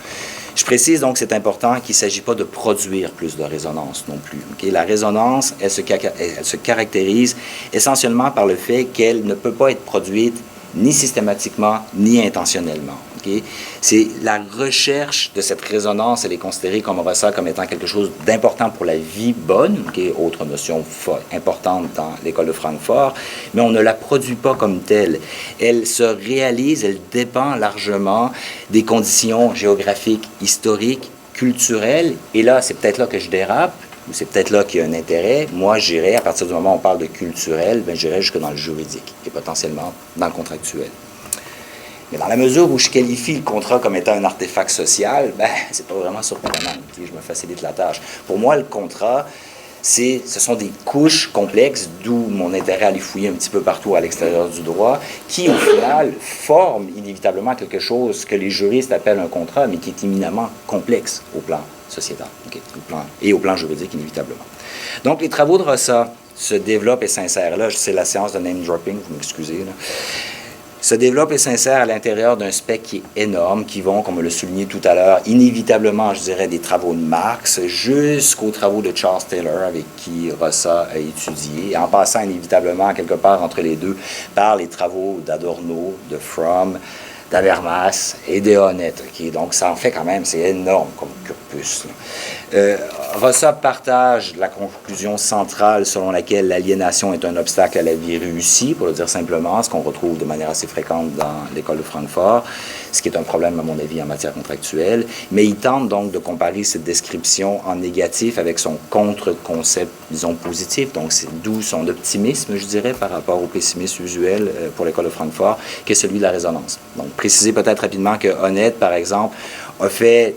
Je précise donc, c'est important qu'il ne s'agit pas de produire plus de résonance non plus. Okay? La résonance, elle se caractérise essentiellement par le fait qu'elle ne peut pas être produite ni systématiquement, ni intentionnellement. Okay? C'est la recherche de cette résonance, elle est considérée comme Rossa comme étant quelque chose d'important pour la vie bonne, okay? Autre notion importante dans l'école de Francfort, mais on ne la produit pas comme telle. Elle se réalise, elle dépend largement des conditions géographiques, historiques, culturelles, et là, c'est peut-être là que je dérape, c'est peut-être là qu'il y a un intérêt. Moi, j'irais, à partir du moment où on parle de culturel, ben, j'irais jusque dans le juridique et potentiellement dans le contractuel. Mais dans la mesure où je qualifie le contrat comme étant un artefact social, ben, c'est pas vraiment surprenant. Je me facilite la tâche. Pour moi, le contrat, ce sont des couches complexes, d'où mon intérêt à les fouiller un petit peu partout à l'extérieur du droit, qui, au final, forment inévitablement quelque chose que les juristes appellent un contrat, mais qui est éminemment complexe au plan sociétal, okay, et au plan juridique, inévitablement. Donc, les travaux de Rossa se développent et s'insèrent. Là, c'est la séance de name-dropping, vous m'excusez, là. Se développent et s'insèrent à l'intérieur d'un spectre qui est énorme, qui vont, comme on l'a souligné tout à l'heure, inévitablement, je dirais, des travaux de Marx jusqu'aux travaux de Charles Taylor, avec qui Rossa a étudié, en passant inévitablement, quelque part entre les deux, par les travaux d'Adorno, de Fromm, d'Habermas et de Honneth. Okay? Donc, ça en fait quand même, c'est énorme comme corpus. Rossa partage la conclusion centrale selon laquelle l'aliénation est un obstacle à la vie réussie, pour le dire simplement, ce qu'on retrouve de manière assez fréquente dans l'école de Francfort, ce qui est un problème, à mon avis, en matière contractuelle. Mais il tente donc de comparer cette description en négatif avec son contre-concept, disons, positif. Donc, c'est d'où son optimisme, je dirais, par rapport au pessimisme usuel pour l'école de Francfort, qui est celui de la résonance. Donc, préciser peut-être rapidement que Honneth, par exemple, a fait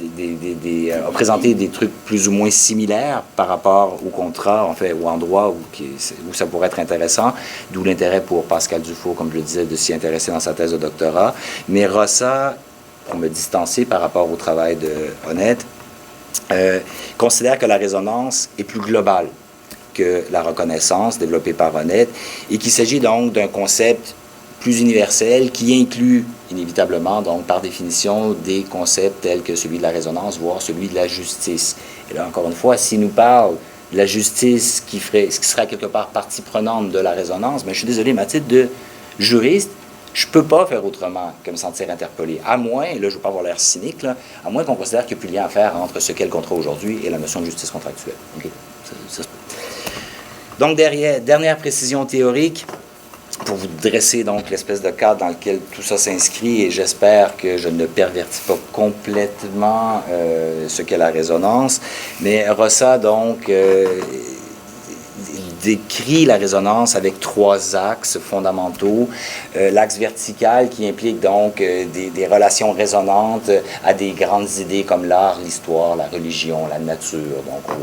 a présenté des trucs plus ou moins similaires par rapport au contrat, en fait, ou en droit, où ça pourrait être intéressant, d'où l'intérêt pour Pascal Dufault, comme je le disais, de s'y intéresser dans sa thèse de doctorat. Mais Rossa, pour me distancer par rapport au travail de Honneth, considère que la résonance est plus globale que la reconnaissance développée par Honneth, et qu'il s'agit donc d'un concept plus universel qui inclut inévitablement, donc par définition, des concepts tels que celui de la résonance, voire celui de la justice. Et là, encore une fois, s'il nous parle de la justice qui serait quelque part partie prenante de la résonance, bien, je suis désolé, mais à titre de juriste, je ne peux pas faire autrement que me sentir interpellé. À moins, et là, je ne veux pas avoir l'air cynique, là, à moins qu'on considère qu'il n'y a plus de lien à faire entre ce qu'est le contrat aujourd'hui et la notion de justice contractuelle. Okay? Ça se peut. Donc, dernière précision théorique, pour vous dresser donc l'espèce de cadre dans lequel tout ça s'inscrit, et j'espère que je ne pervertis pas complètement ce qu'est la résonance, mais Rossa donc décrit la résonance avec 3 axes fondamentaux. L'axe vertical qui implique donc des relations résonantes à des grandes idées comme l'art, l'histoire, la religion, la nature, donc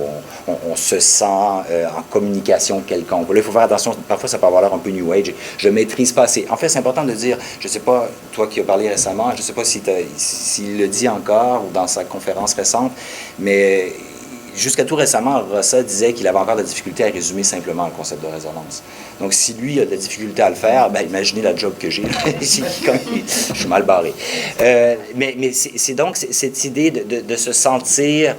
où on se sent en communication quelconque. Là, il faut faire attention, parfois ça peut avoir l'air un peu New Age, je ne maîtrise pas assez. En fait, c'est important de dire, je ne sais pas, toi qui as parlé récemment, je ne sais pas s'il le dit encore ou dans sa conférence récente, mais jusqu'à tout récemment, Rossa disait qu'il avait encore de la difficulté à résumer simplement le concept de résonance. Donc, si lui a de la difficulté à le faire, ben, imaginez la job que j'ai. Je suis mal barré. Mais c'est donc cette idée de se sentir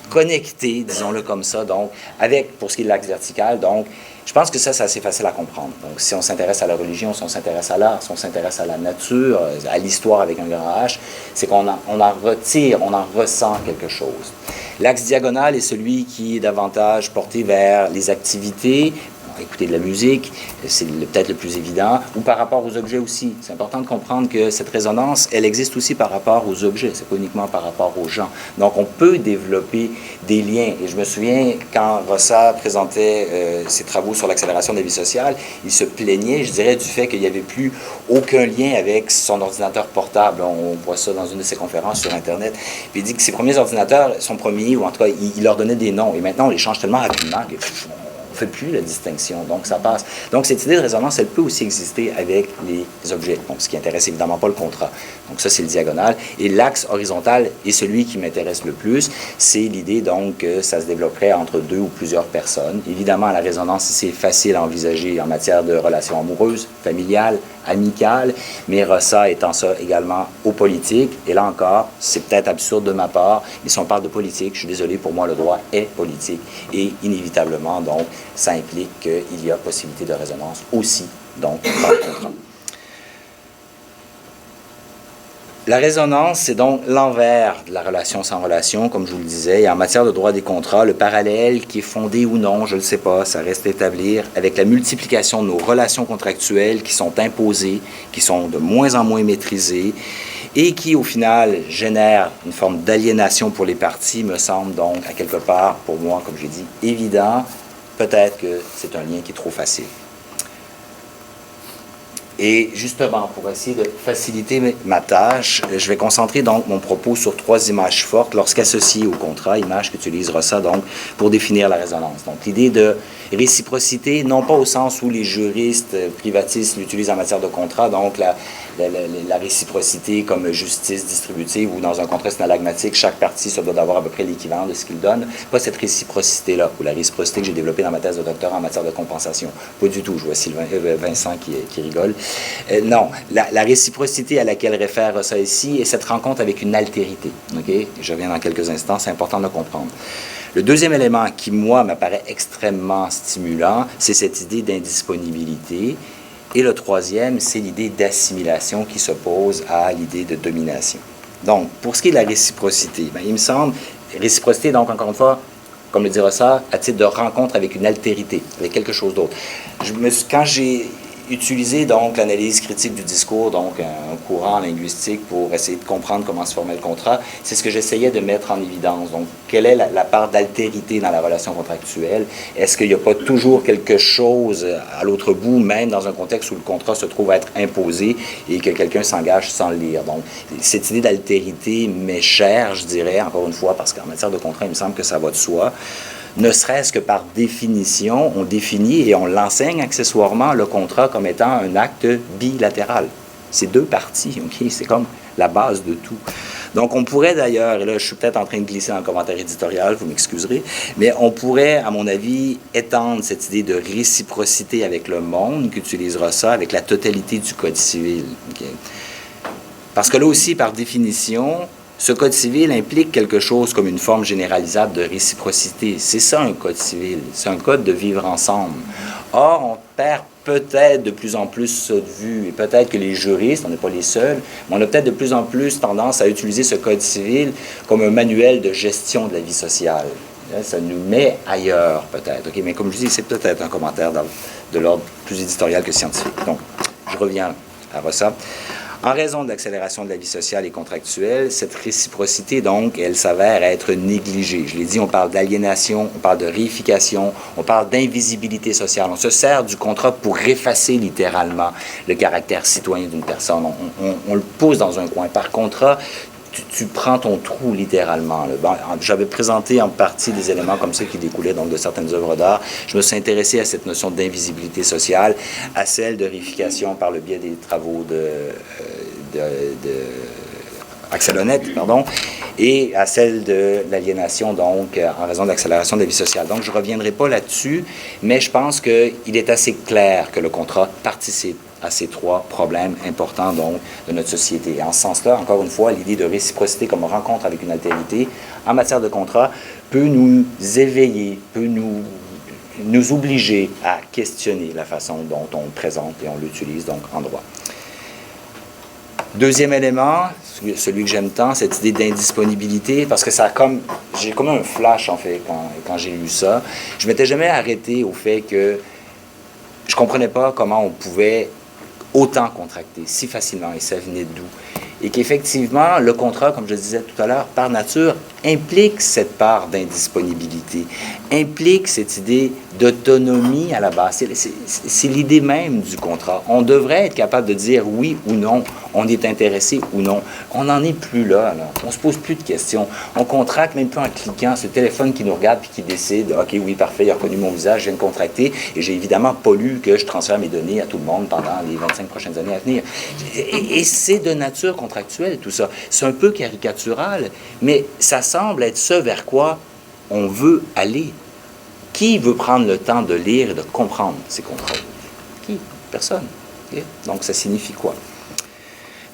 connecté, disons-le comme ça, donc, avec, pour ce qui est de l'axe vertical, donc, je pense que ça, c'est assez facile à comprendre. Donc, si on s'intéresse à la religion, si on s'intéresse à l'art, si on s'intéresse à la nature, à l'histoire avec un grand H, c'est qu'on en retire, on en ressent quelque chose. L'axe diagonal est celui qui est davantage porté vers les activités, écouter de la musique, c'est peut-être le plus évident, ou par rapport aux objets aussi. C'est important de comprendre que cette résonance, elle existe aussi par rapport aux objets, c'est pas uniquement par rapport aux gens. Donc, on peut développer des liens. Et je me souviens, quand Rossa présentait ses travaux sur l'accélération de la vie sociale, il se plaignait, je dirais, du fait qu'il n'y avait plus aucun lien avec son ordinateur portable. On voit ça dans une de ses conférences sur Internet. Puis il dit que ses premiers ordinateurs, son premier, ou en tout cas, il leur donnait des noms. Et maintenant, on les change tellement rapidement que ne fait plus la distinction, donc ça passe. Donc cette idée de résonance, elle peut aussi exister avec les objets, donc ce qui intéresse évidemment pas le contrat. Donc ça, c'est le diagonal. Et l'axe horizontal est celui qui m'intéresse le plus, c'est l'idée donc que ça se développerait entre 2 ou plusieurs personnes. Évidemment, la résonance, c'est facile à envisager en matière de relations amoureuses, familiales, amicales, mais Rossa étend ça également aux politiques. Et là encore, c'est peut-être absurde de ma part, mais si on parle de politique, je suis désolé, pour moi, le droit est politique. Et inévitablement, donc, ça implique qu'il y a possibilité de résonance aussi, donc, dans le contrat. La résonance, c'est donc l'envers de la relation sans relation, comme je vous le disais. Et en matière de droit des contrats, le parallèle qui est fondé ou non, je ne le sais pas, ça reste à établir, avec la multiplication de nos relations contractuelles qui sont imposées, qui sont de moins en moins maîtrisées, et qui, au final, génèrent une forme d'aliénation pour les parties, me semble donc, à quelque part, pour moi, comme j'ai dit, évident. Peut-être que c'est un lien qui est trop facile. Et justement, pour essayer de faciliter ma tâche, je vais concentrer donc mon propos sur 3 images fortes lorsqu'associées au contrat, images qu'utilise Rossa donc pour définir la résonance. Donc l'idée de réciprocité, non pas au sens où les juristes privatistes l'utilisent en matière de contrat, donc la réciprocité comme justice distributive ou dans un contrat synalagmatique, chaque partie se doit d'avoir à peu près l'équivalent de ce qu'il donne. Pas cette réciprocité-là, ou la réciprocité que j'ai développée dans ma thèse de doctorat en matière de compensation. Pas du tout, je vois Vincent qui rigole. Non, la réciprocité à laquelle réfère Rossa ici est cette rencontre avec une altérité. Okay? Je reviens dans quelques instants, c'est important de le comprendre. Le deuxième élément qui, moi, m'apparaît extrêmement stimulant, c'est cette idée d'indisponibilité. Et le troisième, c'est l'idée d'assimilation qui s'oppose à l'idée de domination. Donc, pour ce qui est de la réciprocité, bien, il me semble, réciprocité, donc, encore une fois, comme le dit Rossa, à titre de rencontre avec une altérité, avec quelque chose d'autre. Quand j'ai utilisé donc l'analyse critique du discours, donc un courant linguistique pour essayer de comprendre comment se formait le contrat, c'est ce que j'essayais de mettre en évidence. Donc, quelle est la part d'altérité dans la relation contractuelle? Est-ce qu'il n'y a pas toujours quelque chose à l'autre bout, même dans un contexte où le contrat se trouve à être imposé et que quelqu'un s'engage sans le lire? Donc, cette idée d'altérité m'est chère, je dirais, encore une fois, parce qu'en matière de contrat, il me semble que ça va de soi. Ne serait-ce que par définition, on définit et on l'enseigne accessoirement le contrat comme étant un acte bilatéral. C'est 2 parties, OK? C'est comme la base de tout. Donc, on pourrait d'ailleurs, et là, je suis peut-être en train de glisser dans le commentaire éditorial, vous m'excuserez, mais on pourrait, à mon avis, étendre cette idée de réciprocité avec le monde qu'utilisera Rossa avec la totalité du Code civil. Okay? Parce que là aussi, par définition, ce Code civil implique quelque chose comme une forme généralisable de réciprocité. C'est ça un Code civil, c'est un code de vivre ensemble. Or, on perd peut-être de plus en plus ça de vue, et peut-être que les juristes, on n'est pas les seuls, mais on a peut-être de plus en plus tendance à utiliser ce Code civil comme un manuel de gestion de la vie sociale. Ça nous met ailleurs, peut-être. Okay? Mais comme je dis, c'est peut-être un commentaire de l'ordre plus éditorial que scientifique. Donc, je reviens à Rossa. En raison de l'accélération de la vie sociale et contractuelle, cette réciprocité, donc, elle s'avère être négligée. Je l'ai dit, on parle d'aliénation, on parle de réification, on parle d'invisibilité sociale. On se sert du contrat pour effacer littéralement le caractère citoyen d'une personne. On le pose dans un coin. Par contrat, tu prends ton trou littéralement. J'avais présenté en partie des éléments comme ça qui découlaient donc de certaines œuvres d'art. Je me suis intéressé à cette notion d'invisibilité sociale, à celle de réification par le biais des travaux Axel Honneth, pardon, et à celle de l'aliénation, donc, en raison de l'accélération de la vie sociale. Donc, je ne reviendrai pas là-dessus, mais je pense qu'il est assez clair que le contrat participe à ces trois problèmes importants, donc, de notre société. Et en ce sens-là, encore une fois, l'idée de réciprocité comme rencontre avec une altérité en matière de contrat peut nous éveiller, peut nous obliger à questionner la façon dont on le présente et on l'utilise, donc, en droit. Deuxième élément, celui que j'aime tant, cette idée d'indisponibilité, parce que j'ai comme un flash, en fait, quand j'ai lu ça. Je ne m'étais jamais arrêté au fait que je ne comprenais pas comment on pouvait autant contracter si facilement, et ça venait d'où. Et qu'effectivement, le contrat, comme je disais tout à l'heure, par nature, implique cette part d'indisponibilité, implique cette idée d'autonomie à la base. C'est l'idée même du contrat. On devrait être capable de dire oui ou non, on est intéressé ou non. On n'en est plus là. On ne se pose plus de questions. On contracte même plus en cliquant sur le téléphone qui nous regarde puis qui décide « OK, oui, parfait, il a reconnu mon visage, je viens de contracter et j'ai évidemment pas lu que je transfère mes données à tout le monde pendant les 25 prochaines années à venir. » Et c'est de nature contractuelle, tout ça. C'est un peu caricatural, mais ça semble être ce vers quoi on veut aller. Qui veut prendre le temps de lire et de comprendre ces contrats? Qui? Personne. Okay? Donc, ça signifie quoi?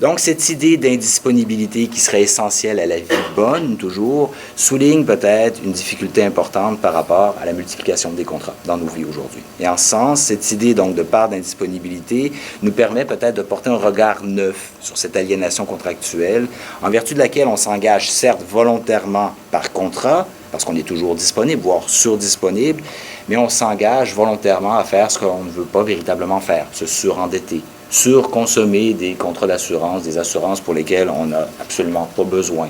Donc, cette idée d'indisponibilité qui serait essentielle à la vie bonne, toujours, souligne peut-être une difficulté importante par rapport à la multiplication des contrats dans nos vies aujourd'hui. Et en ce sens, cette idée donc de part d'indisponibilité nous permet peut-être de porter un regard neuf sur cette aliénation contractuelle, en vertu de laquelle on s'engage certes volontairement par contrat, parce qu'on est toujours disponible, voire surdisponible, mais on s'engage volontairement à faire ce qu'on ne veut pas véritablement faire, se surendetter, surconsommer des contrats d'assurance, des assurances pour lesquelles on n'a absolument pas besoin.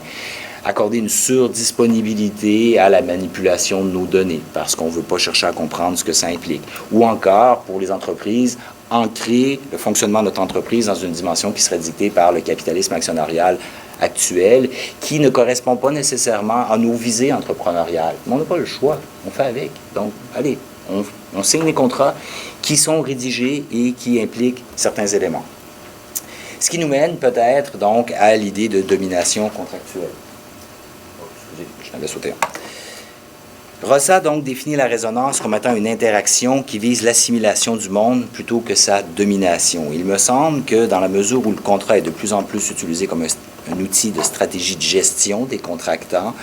Accorder une surdisponibilité à la manipulation de nos données, parce qu'on ne veut pas chercher à comprendre ce que ça implique. Ou encore, pour les entreprises, ancrer le fonctionnement de notre entreprise dans une dimension qui serait dictée par le capitalisme actionnarial actuel, qui ne correspond pas nécessairement à nos visées entrepreneuriales. Mais on n'a pas le choix, on fait avec. Donc, allez, on signe des contrats qui sont rédigés et qui impliquent certains éléments. Ce qui nous mène peut-être donc à l'idée de domination contractuelle. Oh, excusez, je l'avais sauté. Rossa donc définit la résonance comme étant une interaction qui vise l'assimilation du monde plutôt que sa domination. Il me semble que dans la mesure où le contrat est de plus en plus utilisé comme un outil de stratégie de gestion des contractants,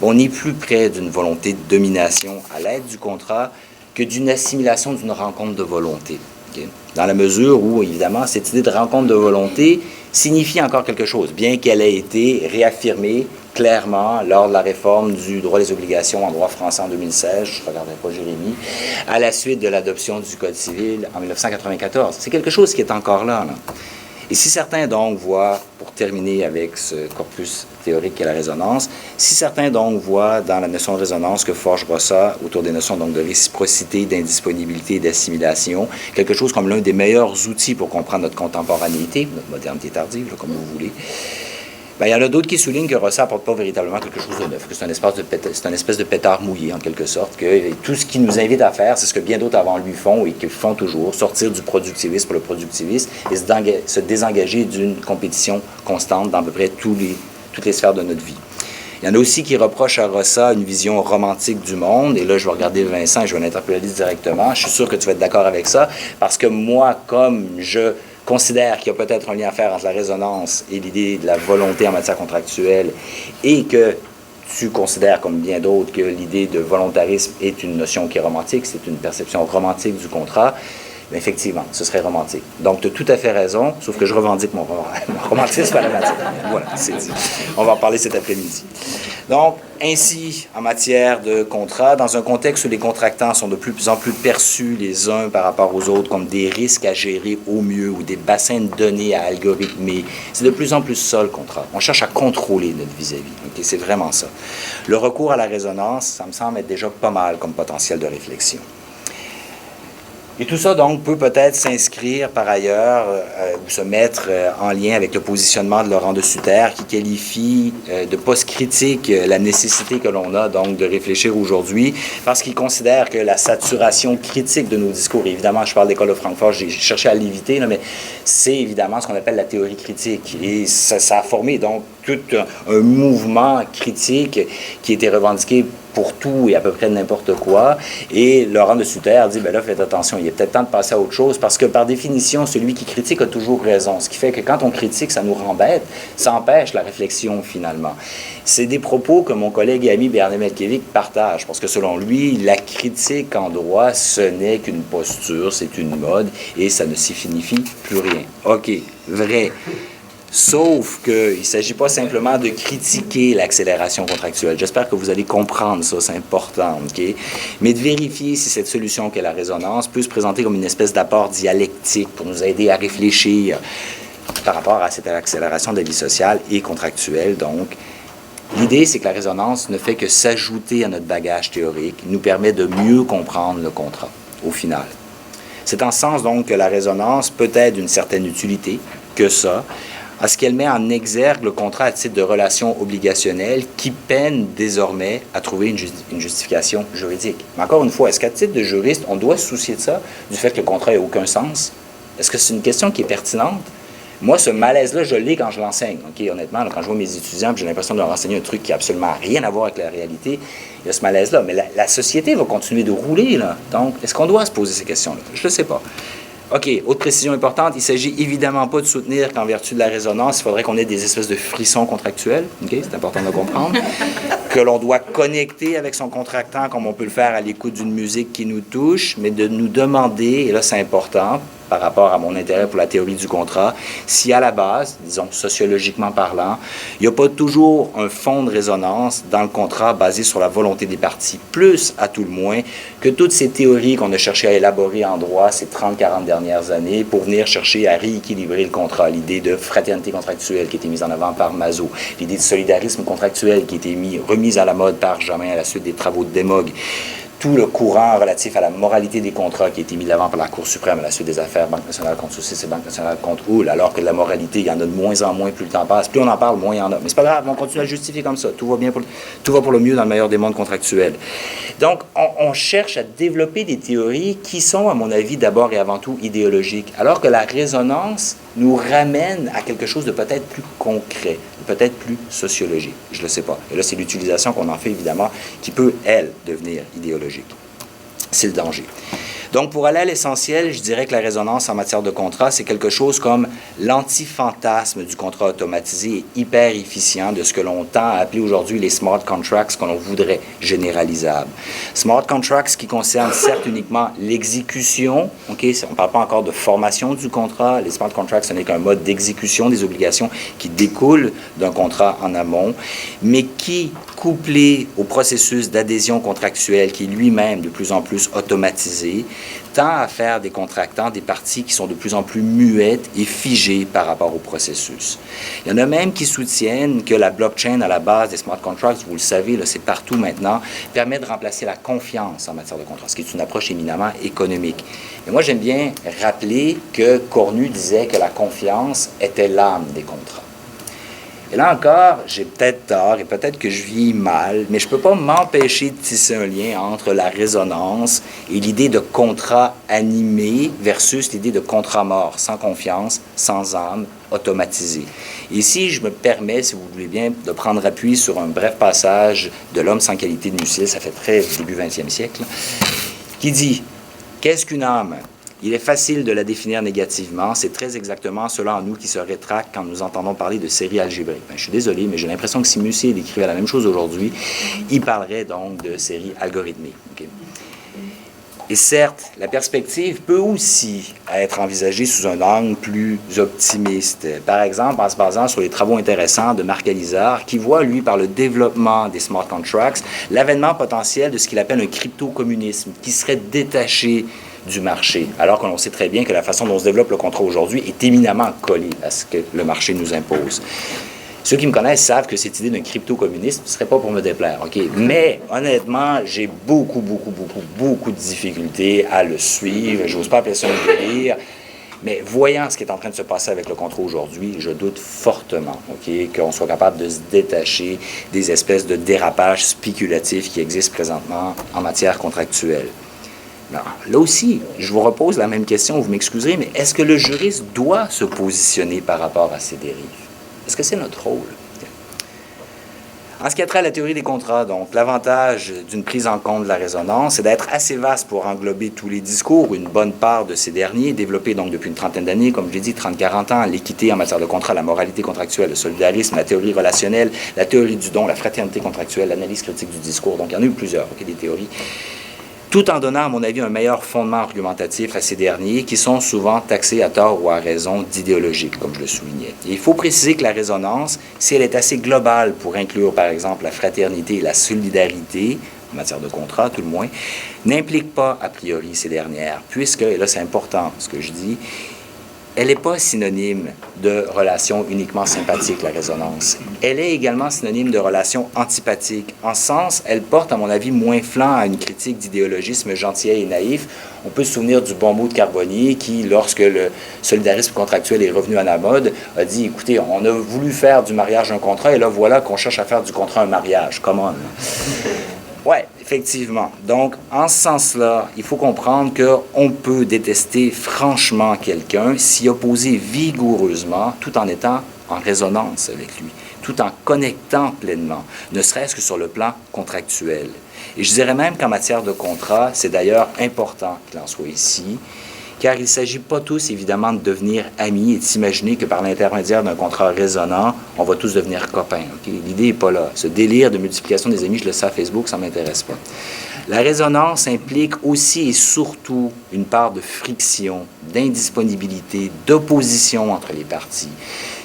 on n'est plus près d'une volonté de domination à l'aide du contrat que d'une assimilation d'une rencontre de volonté. Okay? Dans la mesure où, évidemment, cette idée de rencontre de volonté signifie encore quelque chose, bien qu'elle ait été réaffirmée clairement lors de la réforme du droit des obligations en droit français en 2016, je ne regarderai pas Jérémy, à la suite de l'adoption du Code civil en 1994. C'est quelque chose qui est encore là. Et si certains donc voient, pour terminer avec ce corpus théorique qu'est la résonance, si certains donc voient dans la notion de résonance que forge Rossa autour des notions donc de réciprocité, d'indisponibilité et d'assimilation, quelque chose comme l'un des meilleurs outils pour comprendre notre contemporanéité, notre modernité tardive, comme vous voulez, il y en a d'autres qui soulignent que Rossa n'apporte pas véritablement quelque chose de neuf, que c'est une espèce de pétard mouillé, en quelque sorte, que tout ce qu'il nous invite à faire, c'est ce que bien d'autres avant lui font et qu'ils font toujours, sortir du productivisme pour le productivisme et se désengager d'une compétition constante dans à peu près toutes les sphères de notre vie. Il y en a aussi qui reprochent à Rossa une vision romantique du monde, et là je vais regarder Vincent et je vais l'interpeller directement, je suis sûr que tu vas être d'accord avec ça, parce que moi, comme je considère qu'il y a peut-être un lien à faire entre la résonance et l'idée de la volonté en matière contractuelle, et que tu considères, comme bien d'autres, que l'idée de volontarisme est une notion qui est romantique, c'est une perception romantique du contrat, Mais effectivement, ce serait romantique. Donc, tu as tout à fait raison, sauf que je revendique mon romantisme à la matière. Voilà, c'est dit. On va en parler cet après-midi. Donc, ainsi, en matière de contrat, dans un contexte où les contractants sont de plus en plus perçus les uns par rapport aux autres comme des risques à gérer au mieux ou des bassins de données à algorithmer, c'est de plus en plus ça le contrat. On cherche à contrôler notre vis-à-vis. Okay? C'est vraiment ça. Le recours à la résonance, ça me semble être déjà pas mal comme potentiel de réflexion. Et tout ça, donc, peut peut-être s'inscrire par ailleurs ou se mettre en lien avec le positionnement de Laurent de Sutter qui qualifie de post-critique la nécessité que l'on a, donc, de réfléchir aujourd'hui parce qu'il considère que la saturation critique de nos discours, et évidemment, je parle d'école de Francfort, j'ai cherché à l'éviter, mais c'est évidemment ce qu'on appelle la théorie critique. Et ça a formé, donc, tout un mouvement critique qui a été revendiqué pour tout et à peu près n'importe quoi. Et Laurent de Sutter dit, bien là, faites attention, il est peut-être temps de passer à autre chose, parce que par définition, celui qui critique a toujours raison. Ce qui fait que quand on critique, ça nous rend bête, ça empêche la réflexion, finalement. C'est des propos que mon collègue et ami Bernard Melkevic partage, parce que selon lui, la critique en droit, ce n'est qu'une posture, c'est une mode, et ça ne signifie plus rien. OK, vrai. Sauf qu'il ne s'agit pas simplement de critiquer l'accélération contractuelle. J'espère que vous allez comprendre ça, c'est important, OK? Mais de vérifier si cette solution qu'est la résonance peut se présenter comme une espèce d'apport dialectique pour nous aider à réfléchir par rapport à cette accélération de la vie sociale et contractuelle. Donc, l'idée, c'est que la résonance ne fait que s'ajouter à notre bagage théorique, nous permet de mieux comprendre le contrat, au final. C'est en ce sens, donc, que la résonance peut être d'une certaine utilité, que ça, à ce qu'elle met en exergue le contrat à titre de relation obligationnelle qui peine désormais à trouver une justification juridique. Mais encore une fois, est-ce qu'à titre de juriste, on doit se soucier de ça, du fait que le contrat n'a aucun sens? Est-ce que c'est une question qui est pertinente? Moi, ce malaise-là, je l'ai quand je l'enseigne. Okay? Honnêtement, là, quand je vois mes étudiants, j'ai l'impression de leur enseigner un truc qui n'a absolument rien à voir avec la réalité, il y a ce malaise-là. Mais la société va continuer de rouler, là. Donc, est-ce qu'on doit se poser ces questions-là? Je ne le sais pas. OK, autre précision importante, il ne s'agit évidemment pas de soutenir qu'en vertu de la résonance, il faudrait qu'on ait des espèces de frissons contractuels. OK, c'est important de comprendre. Que l'on doit connecter avec son contractant comme on peut le faire à l'écoute d'une musique qui nous touche, mais de nous demander, et là c'est important, par rapport à mon intérêt pour la théorie du contrat, si à la base, disons sociologiquement parlant, il n'y a pas toujours un fond de résonance dans le contrat basé sur la volonté des parties, plus à tout le moins que toutes ces théories qu'on a cherché à élaborer en droit ces 30-40 dernières années pour venir chercher à rééquilibrer le contrat. L'idée de fraternité contractuelle qui a été mise en avant par Mazot, l'idée de solidarisme contractuel qui a été remise à la mode par Jamin à la suite des travaux de Demog, tout le courant relatif à la moralité des contrats qui a été mis de l'avant par la Cour suprême à la suite des affaires Banque nationale contre Saucisse et Banque nationale contre Houle, alors que de la moralité, il y en a de moins en moins plus le temps passe. Plus on en parle, moins il y en a. Mais c'est pas grave, on continue à le justifier comme ça. Tout va pour le mieux dans le meilleur des mondes contractuels. Donc, on cherche à développer des théories qui sont, à mon avis, d'abord et avant tout idéologiques, alors que la résonance nous ramène à quelque chose de peut-être plus concret, peut-être plus sociologique. Je ne le sais pas. Et là, c'est l'utilisation qu'on en fait, évidemment, qui peut, elle, devenir idéologique. C'est le danger. Donc, pour aller à l'essentiel, je dirais que la résonance en matière de contrat, c'est quelque chose comme l'anti-fantasme du contrat automatisé et hyper efficient de ce que l'on tend à appeler aujourd'hui les smart contracts, que l'on voudrait généralisables. Smart contracts qui concernent certes uniquement l'exécution, okay? On ne parle pas encore de formation du contrat. Les smart contracts, ce n'est qu'un mode d'exécution des obligations qui découlent d'un contrat en amont, mais qui, couplé au processus d'adhésion contractuelle qui est lui-même de plus en plus automatisé, tend à faire des contractants des parties qui sont de plus en plus muettes et figées par rapport au processus. Il y en a même qui soutiennent que la blockchain à la base des smart contracts, vous le savez, là, c'est partout maintenant, permet de remplacer la confiance en matière de contrat, ce qui est une approche éminemment économique. Mais moi, j'aime bien rappeler que Cornu disait que la confiance était l'âme des contrats. Et là encore, j'ai peut-être tort et peut-être que je vis mal, mais je ne peux pas m'empêcher de tisser un lien entre la résonance et l'idée de contrat animé versus l'idée de contrat mort, sans confiance, sans âme, automatisé. Et ici, je me permets, si vous voulez bien, de prendre appui sur un bref passage de L'Homme sans qualité de Musil, ça fait très début 20e siècle, qui dit « Qu'est-ce qu'une âme ?» Il est facile de la définir négativement. C'est très exactement cela en nous qui se rétracte quand nous entendons parler de séries algébriques. Je suis désolé, mais j'ai l'impression que si Musil écrivait la même chose aujourd'hui, il parlerait donc de séries algorithmiques. Okay? Et certes, la perspective peut aussi être envisagée sous un angle plus optimiste. Par exemple, en se basant sur les travaux intéressants de Marc Alizard, qui voit, lui, par le développement des smart contracts, l'avènement potentiel de ce qu'il appelle un crypto-communisme, qui serait détaché du marché, alors que l'on sait très bien que la façon dont se développe le contrat aujourd'hui est éminemment collée à ce que le marché nous impose. Ceux qui me connaissent savent que cette idée d'un crypto-communisme ne serait pas pour me déplaire, OK? Mais, honnêtement, j'ai beaucoup de difficultés à le suivre. Je n'ose pas appeler ça un délire. Mais voyant ce qui est en train de se passer avec le contrat aujourd'hui, je doute fortement, OK, qu'on soit capable de se détacher des espèces de dérapages spéculatifs qui existent présentement en matière contractuelle. Non. Là aussi, je vous repose la même question, vous m'excuserez, mais est-ce que le juriste doit se positionner par rapport à ces dérives? Est-ce que c'est notre rôle? En ce qui a trait à la théorie des contrats, donc, l'avantage d'une prise en compte de la résonance, c'est d'être assez vaste pour englober tous les discours, une bonne part de ces derniers, développés donc depuis une trentaine d'années, comme je l'ai dit, 30-40 ans, l'équité en matière de contrat, la moralité contractuelle, le solidarisme, la théorie relationnelle, la théorie du don, la fraternité contractuelle, l'analyse critique du discours. Donc, il y en a eu plusieurs, OK, des théories. Tout en donnant, à mon avis, un meilleur fondement argumentatif à ces derniers, qui sont souvent taxés à tort ou à raison d'idéologique, comme je le soulignais. Et il faut préciser que la résonance, si elle est assez globale pour inclure, par exemple, la fraternité et la solidarité, en matière de contrat, tout le moins, n'implique pas, a priori, ces dernières, puisque, et là c'est important ce que je dis, elle n'est pas synonyme de relation uniquement sympathique, la résonance. Elle est également synonyme de relation antipathique. En ce sens, elle porte, à mon avis, moins flanc à une critique d'idéologisme gentil et naïf. On peut se souvenir du bon mot de Carbonnier qui, lorsque le solidarisme contractuel est revenu à la mode, a dit, écoutez, on a voulu faire du mariage un contrat et là, voilà qu'on cherche à faire du contrat un mariage. Comment? Oui, effectivement. Donc, en ce sens-là, il faut comprendre qu'on peut détester franchement quelqu'un, s'y opposer vigoureusement, tout en étant en résonance avec lui, tout en connectant pleinement, ne serait-ce que sur le plan contractuel. Et je dirais même qu'en matière de contrat, c'est d'ailleurs important qu'il en soit ici, car il ne s'agit pas tous, évidemment, de devenir amis et de s'imaginer que par l'intermédiaire d'un contrat résonnant, on va tous devenir copains. Okay? L'idée n'est pas là. Ce délire de multiplication des amis, je le sais à Facebook, ça ne m'intéresse pas. La résonance implique aussi et surtout une part de friction, d'indisponibilité, d'opposition entre les parties.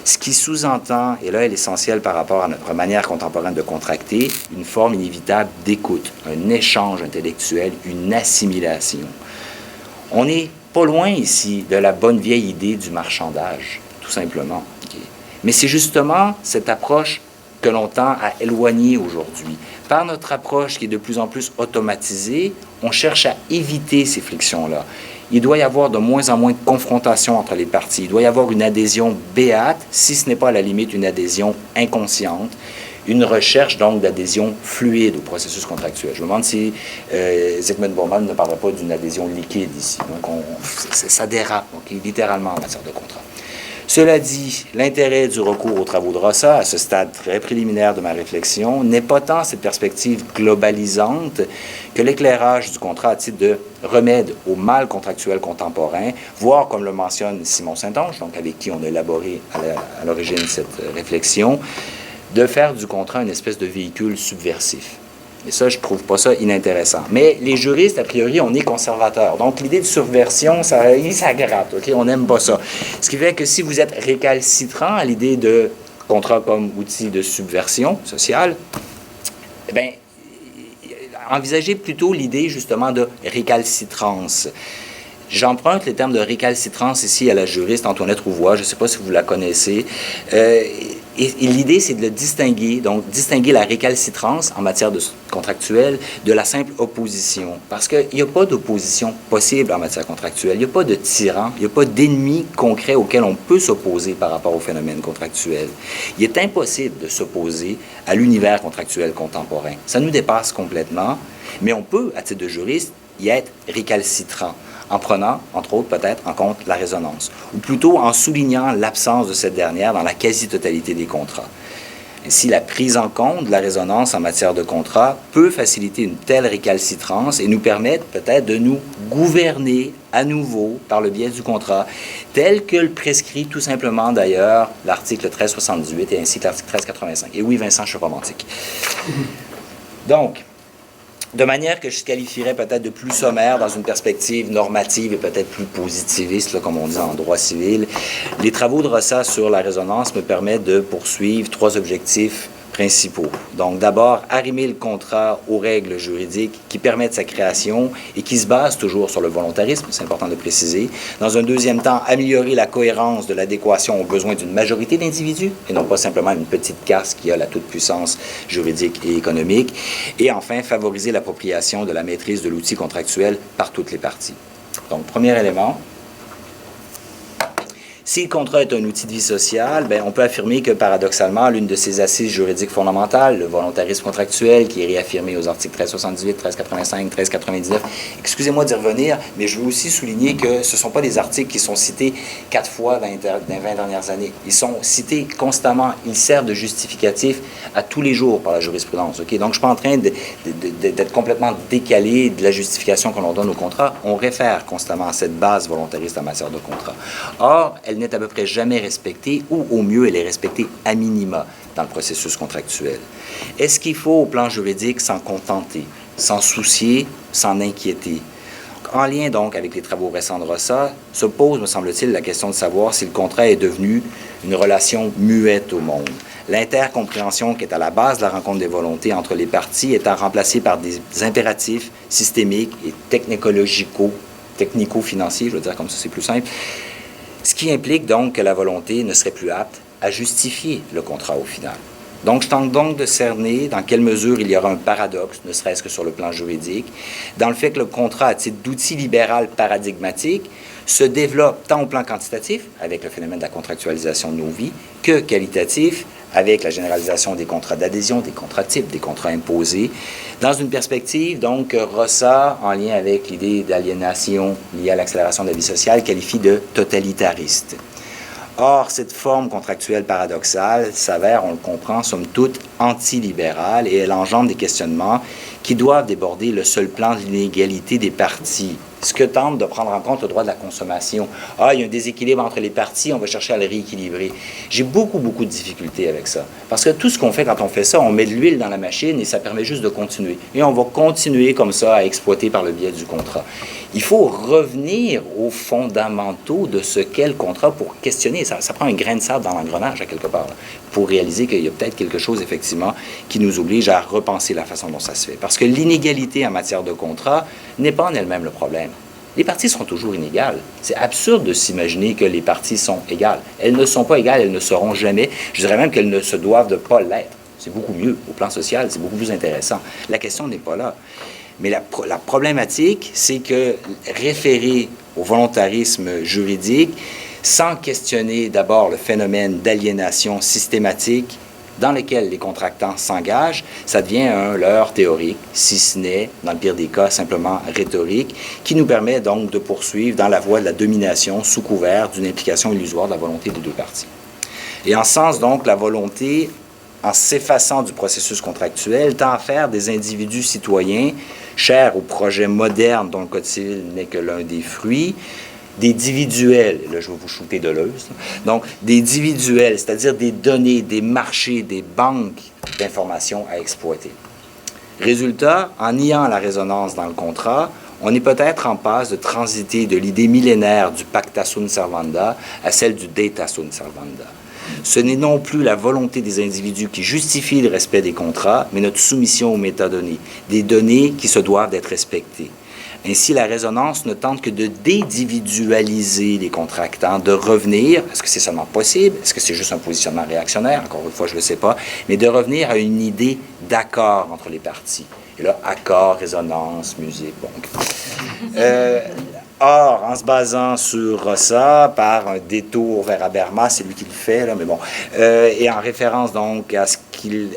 Ce qui sous-entend, et là, est l'essentiel par rapport à notre manière contemporaine de contracter, une forme inévitable d'écoute, un échange intellectuel, une assimilation. On n'est pas loin ici de la bonne vieille idée du marchandage, tout simplement. Okay? Mais c'est justement cette approche que l'on tend à éloigner aujourd'hui. Par notre approche qui est de plus en plus automatisée, on cherche à éviter ces frictions-là. Il doit y avoir de moins en moins de confrontation entre les parties. Il doit y avoir une adhésion béate, si ce n'est pas à la limite une adhésion inconsciente, une recherche donc d'adhésion fluide au processus contractuel. Je me demande si Zygmunt Bauman ne parlerait pas d'une adhésion liquide ici. Donc ça dérape, okay, littéralement en matière de contrat. Cela dit, l'intérêt du recours aux travaux de Rossa, à ce stade très préliminaire de ma réflexion, n'est pas tant cette perspective globalisante que l'éclairage du contrat à titre de remède au mal contractuel contemporain, voire, comme le mentionne Simon Saint-Onge, donc avec qui on a élaboré à l'origine cette réflexion, de faire du contrat une espèce de véhicule subversif. Et ça, je ne trouve pas ça inintéressant. Mais les juristes, a priori, on est conservateurs. Donc, l'idée de subversion, ça gratte, OK? On n'aime pas ça. Ce qui fait que si vous êtes récalcitrant à l'idée de contrat comme outil de subversion sociale, eh bien, envisagez plutôt l'idée, justement, de récalcitrance. J'emprunte les termes de récalcitrance ici à la juriste Antoinette Rouvois, je ne sais pas si vous la connaissez. Et l'idée, c'est de le distinguer, donc distinguer la récalcitrance en matière contractuelle de la simple opposition. Parce qu'il n'y a pas d'opposition possible en matière contractuelle. Il n'y a pas de tyran, il n'y a pas d'ennemi concret auquel on peut s'opposer par rapport au phénomène contractuel. Il est impossible de s'opposer à l'univers contractuel contemporain. Ça nous dépasse complètement, mais on peut, à titre de juriste, y être récalcitrant, en prenant, entre autres, peut-être en compte la résonance, ou plutôt en soulignant l'absence de cette dernière dans la quasi-totalité des contrats. Ainsi, la prise en compte de la résonance en matière de contrat peut faciliter une telle récalcitrance et nous permettre peut-être de nous gouverner à nouveau par le biais du contrat, tel que le prescrit tout simplement d'ailleurs l'article 1378 et ainsi que l'article 1385. Et oui, Vincent, je suis romantique. Donc, de manière que je qualifierais peut-être de plus sommaire dans une perspective normative et peut-être plus positiviste, là, comme on dit en droit civil. Les travaux de Rossa sur la résonance me permettent de poursuivre 3 objectifs principaux. Donc, d'abord, arrimer le contrat aux règles juridiques qui permettent sa création et qui se basent toujours sur le volontarisme, c'est important de le préciser. Dans un deuxième temps, améliorer la cohérence de l'adéquation aux besoins d'une majorité d'individus et non pas simplement une petite caste qui a la toute-puissance juridique et économique. Et enfin, favoriser l'appropriation de la maîtrise de l'outil contractuel par toutes les parties. Donc, premier élément. Si le contrat est un outil de vie sociale, bien, on peut affirmer que, paradoxalement, l'une de ses assises juridiques fondamentales, le volontarisme contractuel, qui est réaffirmé aux articles 1378, 1385, 1399, excusez-moi d'y revenir, mais je veux aussi souligner que ce ne sont pas des articles qui sont cités 4 fois dans les 20 dernières années. Ils sont cités constamment. Ils servent de justificatif à tous les jours par la jurisprudence. Okay? Donc, je ne suis pas en train d'être complètement décalé de la justification que l'on donne au contrat. On réfère constamment à cette base volontariste en matière de contrat. Or, elle n'est à peu près jamais respectée, ou au mieux, elle est respectée à minima dans le processus contractuel. Est-ce qu'il faut, au plan juridique, s'en contenter, s'en soucier, s'en inquiéter? En lien, donc, avec les travaux récents de Rossa, se pose, me semble-t-il, la question de savoir si le contrat est devenu une relation muette au monde. L'intercompréhension qui est à la base de la rencontre des volontés entre les parties étant remplacée par des impératifs systémiques et technico-financiers, je veux dire comme ça, c'est plus simple. Ce qui implique donc que la volonté ne serait plus apte à justifier le contrat au final. Donc, je tente donc de cerner dans quelle mesure il y aura un paradoxe, ne serait-ce que sur le plan juridique, dans le fait que le contrat, à titre d'outil libéral paradigmatique, se développe tant au plan quantitatif, avec le phénomène de la contractualisation de nos vies, que qualitatif, avec la généralisation des contrats d'adhésion, des contrats types, des contrats imposés, dans une perspective, donc, Rossa, en lien avec l'idée d'aliénation liée à l'accélération de la vie sociale, qualifie de totalitariste. Or, cette forme contractuelle paradoxale s'avère, on le comprend, somme toute, antilibérale et elle engendre des questionnements qui doivent déborder le seul plan de l'inégalité des parties. Ce que tente de prendre en compte le droit de la consommation. Ah, il y a un déséquilibre entre les parties, on va chercher à le rééquilibrer. J'ai beaucoup de difficultés avec ça. Parce que tout ce qu'on fait quand on fait ça, on met de l'huile dans la machine et ça permet juste de continuer. Et on va continuer comme ça à exploiter par le biais du contrat. Il faut revenir aux fondamentaux de ce qu'est le contrat pour questionner. Ça prend un grain de sable dans l'engrenage, à quelque part, là, pour réaliser qu'il y a peut-être quelque chose, effectivement, qui nous oblige à repenser la façon dont ça se fait. Parce que l'inégalité en matière de contrat n'est pas en elle-même le problème. Les parties seront toujours inégales. C'est absurde de s'imaginer que les parties sont égales. Elles ne sont pas égales, elles ne seront jamais. Je dirais même qu'elles ne se doivent de pas l'être. C'est beaucoup mieux. Au plan social, c'est beaucoup plus intéressant. La question n'est pas là. Mais la problématique, c'est que référer au volontarisme juridique, sans questionner d'abord le phénomène d'aliénation systématique dans lequel les contractants s'engagent, ça devient un leurre théorique, si ce n'est, dans le pire des cas, simplement rhétorique, qui nous permet donc de poursuivre dans la voie de la domination sous couvert d'une implication illusoire de la volonté des deux parties. Et en ce sens, donc, la volonté, en s'effaçant du processus contractuel, tend à faire des individus citoyens, chers au projet moderne dont le Code civil n'est que l'un des fruits, des individuels, là je vais vous shooter de l'euse, donc des individuels, c'est-à-dire des données, des marchés, des banques d'informations à exploiter. Résultat, en niant la résonance dans le contrat, on est peut-être en passe de transiter de l'idée millénaire du pacta sunt servanda à celle du data sunt servanda. Ce n'est non plus la volonté des individus qui justifie le respect des contrats, mais notre soumission aux métadonnées, des données qui se doivent d'être respectées. Ainsi, la résonance ne tente que de déindividualiser les contractants, de revenir, est-ce que c'est seulement possible, est-ce que c'est juste un positionnement réactionnaire, encore une fois, je ne le sais pas, mais de revenir à une idée d'accord entre les parties. Et là, accord, résonance, musique, bon. Or, en se basant sur Rossa, par un détour vers Habermas, c'est lui qui le fait, là, mais bon, et en référence donc à ce qu'il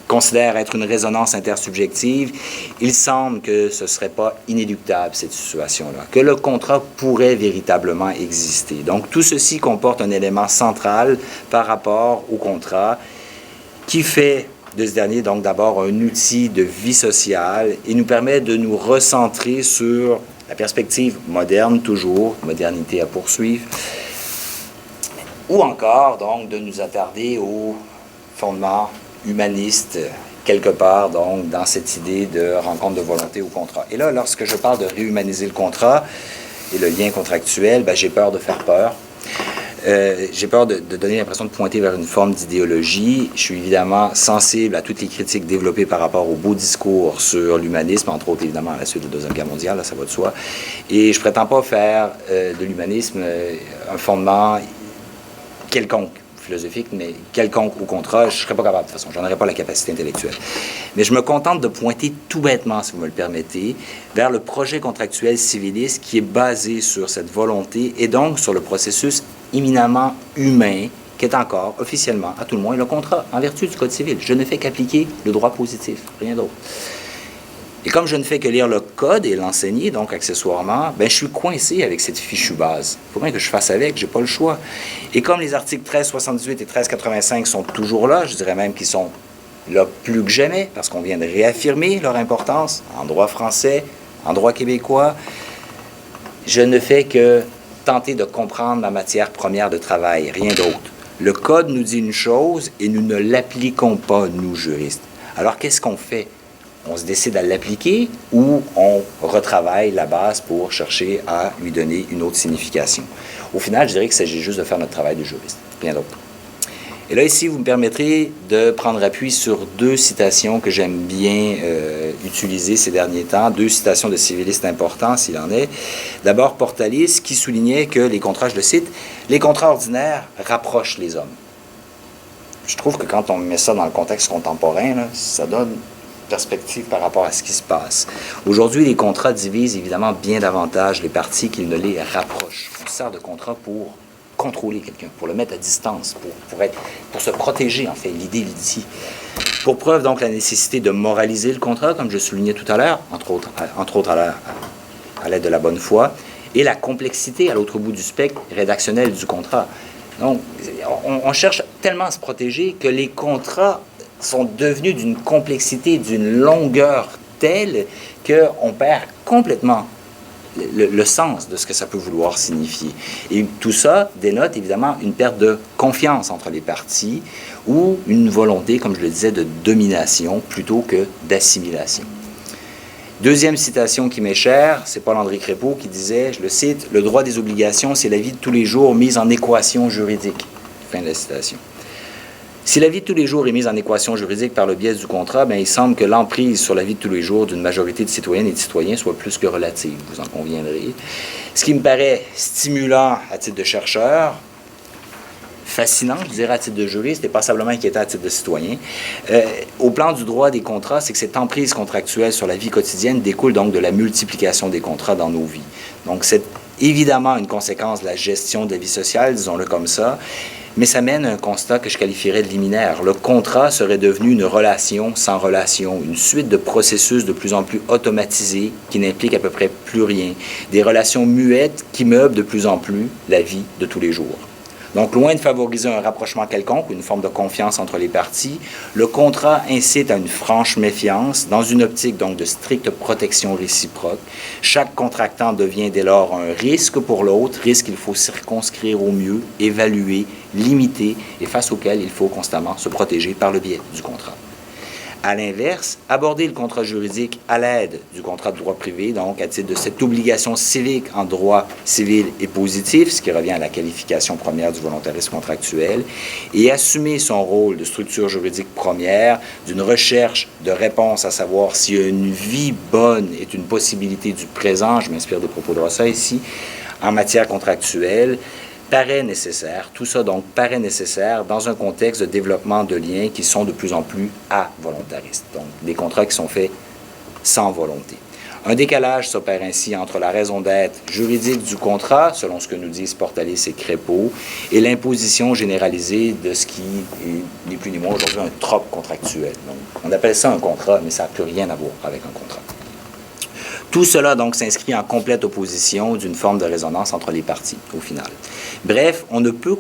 considère être une résonance intersubjective, il semble que ce ne serait pas inéluctable, cette situation-là, que le contrat pourrait véritablement exister. Donc, tout ceci comporte un élément central par rapport au contrat qui fait de ce dernier, donc, d'abord un outil de vie sociale et nous permet de nous recentrer sur la perspective moderne, toujours, modernité à poursuivre, ou encore, donc, de nous attarder aux fondements humaniste quelque part, donc, dans cette idée de rencontre de volonté au contrat. Et là, lorsque je parle de réhumaniser le contrat et le lien contractuel, ben, j'ai peur de faire peur. J'ai peur de donner l'impression de pointer vers une forme d'idéologie. Je suis évidemment sensible à toutes les critiques développées par rapport au beau discours sur l'humanisme, entre autres évidemment à la suite de la Deuxième Guerre mondiale, là, ça va de soi. Et je prétends pas faire de l'humanisme un fondement quelconque, philosophique, mais quelconque au contrat, je ne serais pas capable de toute façon, j'en aurais pas la capacité intellectuelle. Mais je me contente de pointer tout bêtement, si vous me le permettez, vers le projet contractuel civiliste qui est basé sur cette volonté et donc sur le processus éminemment humain qui est encore, officiellement, à tout le moins, le contrat, en vertu du Code civil. Je ne fais qu'appliquer le droit positif, rien d'autre. Et comme je ne fais que lire le code et l'enseigner, donc accessoirement, ben, je suis coincé avec cette fichue base. Il faut bien que je fasse avec, j'ai pas le choix. Et comme les articles 1378 et 1385 sont toujours là, je dirais même qu'ils sont là plus que jamais, parce qu'on vient de réaffirmer leur importance en droit français, en droit québécois, je ne fais que tenter de comprendre la matière première de travail, rien d'autre. Le code nous dit une chose et nous ne l'appliquons pas, nous, juristes. Alors, qu'est-ce qu'on fait? On se décide à l'appliquer ou on retravaille la base pour chercher à lui donner une autre signification. Au final, je dirais qu'il s'agit juste de faire notre travail de juriste, rien d'autre. Et là, ici, vous me permettrez de prendre appui sur deux citations que j'aime bien utiliser ces derniers temps, deux citations de civilistes importants, s'il en est. D'abord, Portalis, qui soulignait que les contrats, je le cite, « les contrats ordinaires rapprochent les hommes ». Je trouve que quand on met ça dans le contexte contemporain, là, ça donne perspective par rapport à ce qui se passe. Aujourd'hui, les contrats divisent évidemment bien davantage les parties qu'ils ne les rapprochent. On sert de contrat pour contrôler quelqu'un, pour le mettre à distance, pour se protéger, en fait, l'idée l'ici. Pour preuve, donc, la nécessité de moraliser le contrat, comme je soulignais tout à l'heure, entre autres à l'aide de la bonne foi, et la complexité à l'autre bout du spectre rédactionnel du contrat. Donc, on cherche tellement à se protéger que les contrats sont devenus d'une complexité, d'une longueur telle qu'on perd complètement le sens de ce que ça peut vouloir signifier. Et tout ça dénote évidemment une perte de confiance entre les parties ou une volonté, comme je le disais, de domination plutôt que d'assimilation. Deuxième citation qui m'est chère, c'est Paul-André Crépeau qui disait, je le cite, « Le droit des obligations, c'est la vie de tous les jours mise en équation juridique. » Fin de la citation. Si la vie de tous les jours est mise en équation juridique par le biais du contrat, bien, il semble que l'emprise sur la vie de tous les jours d'une majorité de citoyennes et de citoyens soit plus que relative, vous en conviendrez. Ce qui me paraît stimulant à titre de chercheur, fascinant, je dirais, à titre de juriste, et passablement inquiétant à titre de citoyen. Au plan du droit des contrats, c'est que cette emprise contractuelle sur la vie quotidienne découle donc de la multiplication des contrats dans nos vies. Donc, c'est évidemment une conséquence de la gestion de la vie sociale, disons-le comme ça, mais ça mène à un constat que je qualifierais de liminaire. Le contrat serait devenu une relation sans relation, une suite de processus de plus en plus automatisés qui n'impliquent à peu près plus rien, des relations muettes qui meublent de plus en plus la vie de tous les jours. Donc, loin de favoriser un rapprochement quelconque ou une forme de confiance entre les parties, le contrat incite à une franche méfiance dans une optique donc de stricte protection réciproque. Chaque contractant devient dès lors un risque pour l'autre, risque qu'il faut circonscrire au mieux, évaluer, limiter et face auquel il faut constamment se protéger par le biais du contrat. À l'inverse, aborder le contrat juridique à l'aide du contrat de droit privé, donc à titre de cette obligation civique en droit civil et positif, ce qui revient à la qualification première du volontarisme contractuel, et assumer son rôle de structure juridique première, d'une recherche de réponse à savoir si une vie bonne est une possibilité du présent, je m'inspire des propos de Rossa ici, en matière contractuelle, paraît nécessaire, tout ça donc paraît nécessaire dans un contexte de développement de liens qui sont de plus en plus avolontaristes, donc des contrats qui sont faits sans volonté. Un décalage s'opère ainsi entre la raison d'être juridique du contrat, selon ce que nous disent Portalis et Crépeau, et l'imposition généralisée de ce qui est ni plus ni moins aujourd'hui un trope contractuel. Donc, on appelle ça un contrat, mais ça n'a plus rien à voir avec un contrat. Tout cela, donc, s'inscrit en complète opposition d'une forme de résonance entre les parties, au final. Bref, on ne peut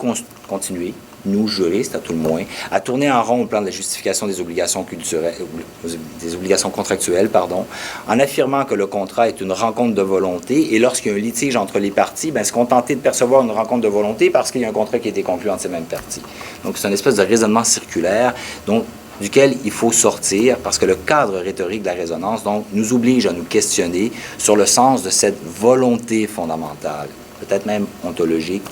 continuer, nous, juristes, à tout le moins, à tourner en rond au plan de la justification des obligations culturelles, des obligations contractuelles, en affirmant que le contrat est une rencontre de volonté, et lorsqu'il y a un litige entre les parties, se contenter de percevoir une rencontre de volonté parce qu'il y a un contrat qui a été conclu entre ces mêmes parties. Donc, c'est une espèce de raisonnement circulaire dont duquel il faut sortir parce que le cadre rhétorique de la résonance donc, nous oblige à nous questionner sur le sens de cette volonté fondamentale, peut-être même ontologique,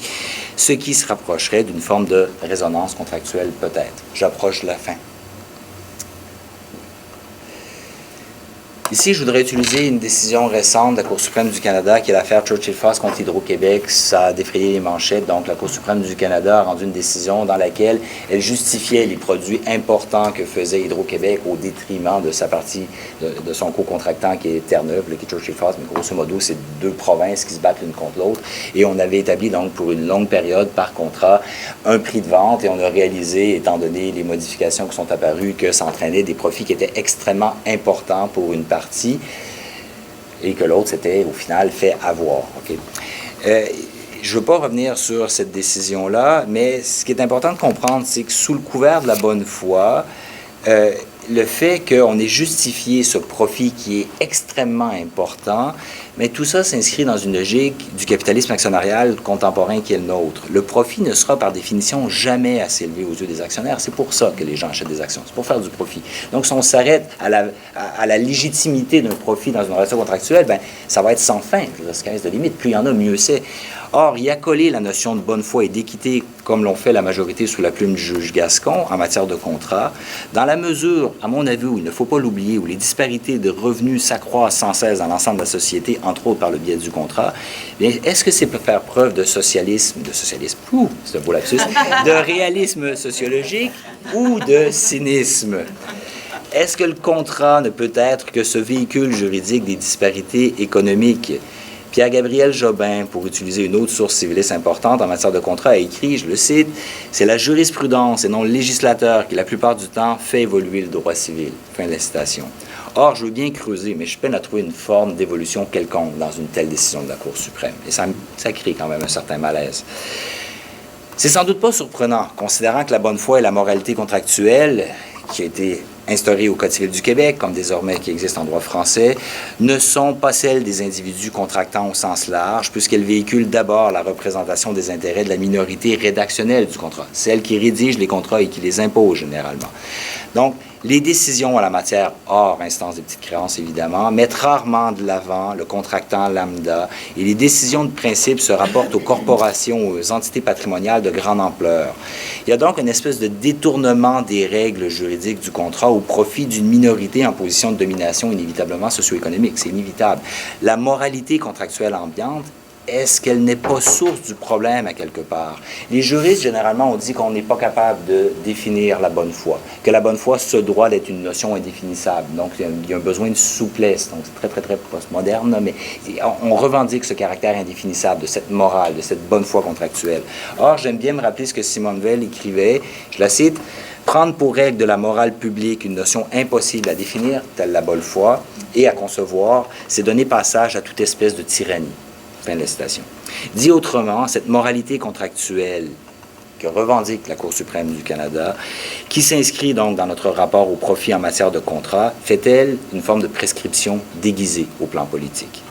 ce qui se rapprocherait d'une forme de résonance contractuelle peut-être. J'approche de la fin. Ici, je voudrais utiliser une décision récente de la Cour suprême du Canada, qui est l'affaire Churchill-Foss contre Hydro-Québec. Ça a défrayé les manchettes. Donc, la Cour suprême du Canada a rendu une décision dans laquelle elle justifiait les produits importants que faisait Hydro-Québec au détriment de sa partie, de son co-contractant qui est Terre-Neuve, qui est Churchill-Foss. Mais grosso modo, c'est deux provinces qui se battent l'une contre l'autre. Et on avait établi, donc, pour une longue période, par contrat, un prix de vente. Et on a réalisé, étant donné les modifications qui sont apparues, que ça entraînait des profits qui étaient extrêmement importants pour une partie et que l'autre s'était au final fait avoir. Okay? Je ne veux pas revenir sur cette décision-là, mais ce qui est important de comprendre, c'est que sous le couvert de la bonne foi, le fait qu'on ait justifié ce profit qui est extrêmement important, mais tout ça s'inscrit dans une logique du capitalisme actionnarial contemporain qui est le nôtre. Le profit ne sera par définition jamais assez élevé aux yeux des actionnaires. C'est pour ça que les gens achètent des actions. C'est pour faire du profit. Donc, si on s'arrête à la légitimité d'un profit dans une relation contractuelle, ben, ça va être sans fin. Je veux dire, c'est de limite. Plus il y en a, mieux c'est. Or, y accoler la notion de bonne foi et d'équité, comme l'ont fait la majorité sous la plume du juge Gascon en matière de contrat, dans la mesure, à mon avis, où il ne faut pas l'oublier, où les disparités de revenus s'accroissent sans cesse dans l'ensemble de la société, entre autres par le biais du contrat, est-ce que c'est pour faire preuve de socialisme, c'est un beau lapsus, de réalisme sociologique ou de cynisme? Est-ce que le contrat ne peut être que ce véhicule juridique des disparités économiques? Pierre-Gabriel Jobin, pour utiliser une autre source civiliste importante en matière de contrat, a écrit, je le cite, « C'est la jurisprudence et non le législateur qui, la plupart du temps, fait évoluer le droit civil. » Fin de la citation. Or, je veux bien creuser, mais je peine à trouver une forme d'évolution quelconque dans une telle décision de la Cour suprême. Et ça crée quand même un certain malaise. C'est sans doute pas surprenant, considérant que la bonne foi et la moralité contractuelle, qui a été instaurée au Code civil du Québec, comme désormais qui existe en droit français, ne sont pas celles des individus contractants au sens large, puisqu'elles véhiculent d'abord la représentation des intérêts de la minorité rédactionnelle du contrat, celle qui rédige les contrats et qui les impose généralement. Donc, les décisions en la matière, hors instance des petites créances évidemment, mettent rarement de l'avant le contractant lambda et les décisions de principe se rapportent aux corporations, aux entités patrimoniales de grande ampleur. Il y a donc une espèce de détournement des règles juridiques du contrat au profit d'une minorité en position de domination inévitablement socio-économique. C'est inévitable. La moralité contractuelle ambiante, est-ce qu'elle n'est pas source du problème à quelque part? Les juristes, généralement, ont dit qu'on n'est pas capable de définir la bonne foi, que la bonne foi se doit d'être une notion indéfinissable. Donc, il y a un besoin de souplesse. Donc, c'est très, très, très postmoderne, mais on revendique ce caractère indéfinissable de cette morale, de cette bonne foi contractuelle. Or, j'aime bien me rappeler ce que Simone Veil écrivait, je la cite, « Prendre pour règle de la morale publique une notion impossible à définir, telle la bonne foi, et à concevoir, c'est donner passage à toute espèce de tyrannie. » Fin de la citation. Dit autrement, cette moralité contractuelle que revendique la Cour suprême du Canada, qui s'inscrit donc dans notre rapport au profit en matière de contrat, fait-elle une forme de prescription déguisée au plan politique?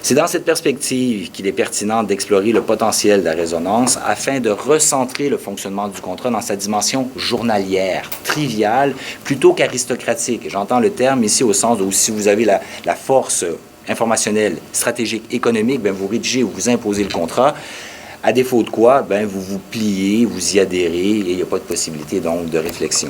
C'est dans cette perspective qu'il est pertinent d'explorer le potentiel de la résonance afin de recentrer le fonctionnement du contrat dans sa dimension journalière, triviale, plutôt qu'aristocratique. J'entends le terme ici au sens où si vous avez la force informationnel, stratégique, économique, bien, vous rédigez ou vous imposez le contrat. À défaut de quoi, bien, vous vous pliez, vous y adhérez et il n'y a pas de possibilité donc de réflexion.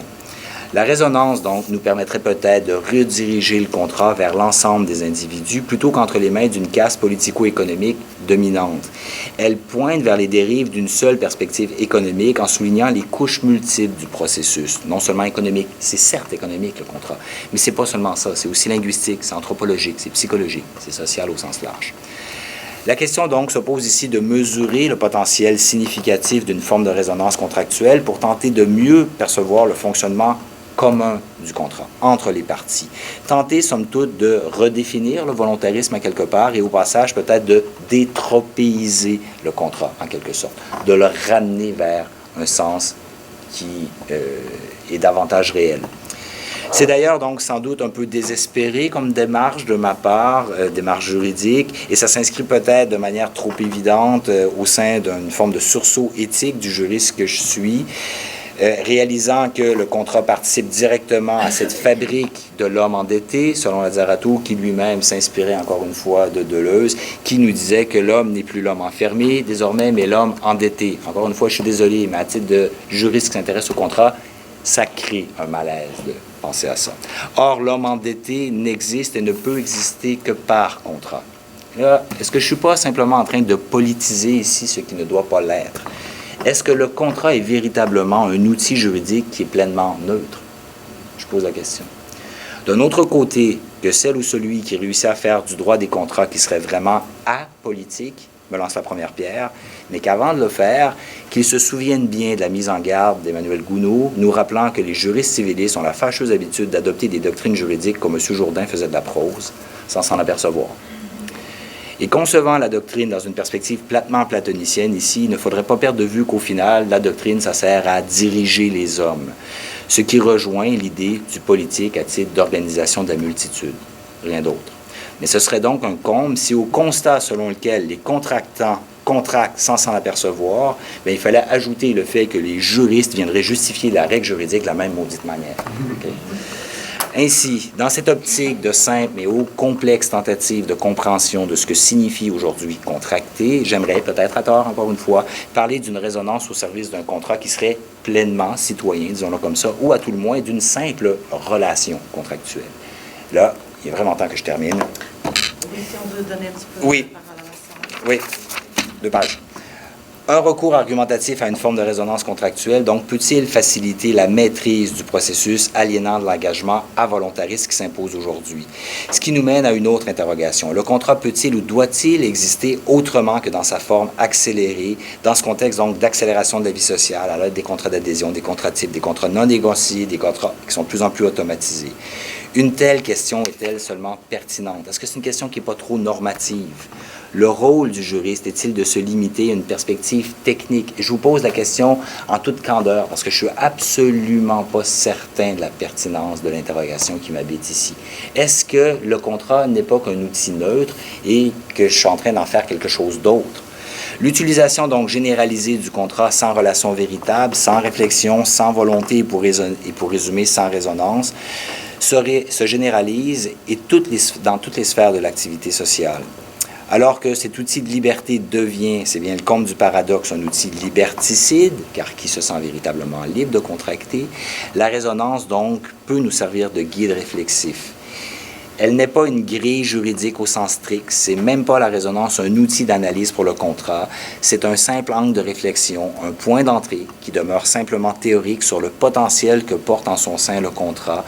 La résonance, donc, nous permettrait peut-être de rediriger le contrat vers l'ensemble des individus plutôt qu'entre les mains d'une caste politico-économique dominante. Elle pointe vers les dérives d'une seule perspective économique en soulignant les couches multiples du processus, non seulement économique. C'est certes économique, le contrat, mais c'est pas seulement ça. C'est aussi linguistique, c'est anthropologique, c'est psychologique, c'est social au sens large. La question donc se pose ici de mesurer le potentiel significatif d'une forme de résonance contractuelle pour tenter de mieux percevoir le fonctionnement commun du contrat entre les parties. Tenter, somme toute, de redéfinir le volontarisme à quelque part et au passage peut-être de détropéiser le contrat en quelque sorte, de le ramener vers un sens qui est davantage réel. C'est d'ailleurs donc sans doute un peu désespéré comme démarche de ma part, démarche juridique, et ça s'inscrit peut-être de manière trop évidente au sein d'une forme de sursaut éthique du juriste que je suis. réalisant que le contrat participe directement à cette fabrique de l'homme endetté, selon Lazzarato, qui lui-même s'inspirait encore une fois de Deleuze, qui nous disait que l'homme n'est plus l'homme enfermé désormais, mais l'homme endetté. Encore une fois, je suis désolé, mais à titre de juriste qui s'intéresse au contrat, ça crée un malaise de penser à ça. Or, l'homme endetté n'existe et ne peut exister que par contrat. Là, est-ce que je ne suis pas simplement en train de politiser ici ce qui ne doit pas l'être? Est-ce que le contrat est véritablement un outil juridique qui est pleinement neutre? Je pose la question. D'un autre côté, que celle ou celui qui réussit à faire du droit des contrats qui serait vraiment apolitique me lance la première pierre, mais qu'avant de le faire, qu'il se souvienne bien de la mise en garde d'Emmanuel Gounod, nous rappelant que les juristes civilistes ont la fâcheuse habitude d'adopter des doctrines juridiques comme M. Jourdain faisait de la prose, sans s'en apercevoir. Et concevant la doctrine dans une perspective platement platonicienne, ici, il ne faudrait pas perdre de vue qu'au final, la doctrine, ça sert à diriger les hommes, ce qui rejoint l'idée du politique à titre d'organisation de la multitude, rien d'autre. Mais ce serait donc un comble si au constat selon lequel les contractants contractent sans s'en apercevoir, bien, il fallait ajouter le fait que les juristes viendraient justifier la règle juridique de la même maudite manière. Okay? Ainsi, dans cette optique de simple mais haut complexe tentative de compréhension de ce que signifie aujourd'hui contracter, j'aimerais, peut-être à tort encore une fois, parler d'une résonance au service d'un contrat qui serait pleinement citoyen, disons-le comme ça, ou à tout le moins d'une simple relation contractuelle. Là, il est vraiment temps que je termine.
Oui, si on veut donner un petit peu
oui.
la parole à la
Oui, 2 pages. Un recours argumentatif à une forme de résonance contractuelle, donc, peut-il faciliter la maîtrise du processus aliénant de l'engagement avolontariste qui s'impose aujourd'hui? Ce qui nous mène à une autre interrogation. Le contrat peut-il ou doit-il exister autrement que dans sa forme accélérée, dans ce contexte donc d'accélération de la vie sociale, à l'aide des contrats d'adhésion, des contrats types, des contrats non négociés, des contrats qui sont de plus en plus automatisés? Une telle question est-elle seulement pertinente? Est-ce que c'est une question qui n'est pas trop normative? Le rôle du juriste est-il de se limiter à une perspective technique? Je vous pose la question en toute candeur, parce que je ne suis absolument pas certain de la pertinence de l'interrogation qui m'habite ici. Est-ce que le contrat n'est pas qu'un outil neutre et que je suis en train d'en faire quelque chose d'autre? L'utilisation donc généralisée du contrat sans relation véritable, sans réflexion, sans volonté et pour résumer, sans résonance, se généralise et dans toutes les sphères de l'activité sociale. Alors que cet outil de liberté devient, c'est bien le comble du paradoxe, un outil liberticide, car qui se sent véritablement libre de contracter, la résonance donc peut nous servir de guide réflexif. Elle n'est pas une grille juridique au sens strict, c'est même pas la résonance un outil d'analyse pour le contrat, c'est un simple angle de réflexion, un point d'entrée qui demeure simplement théorique sur le potentiel que porte en son sein le contrat,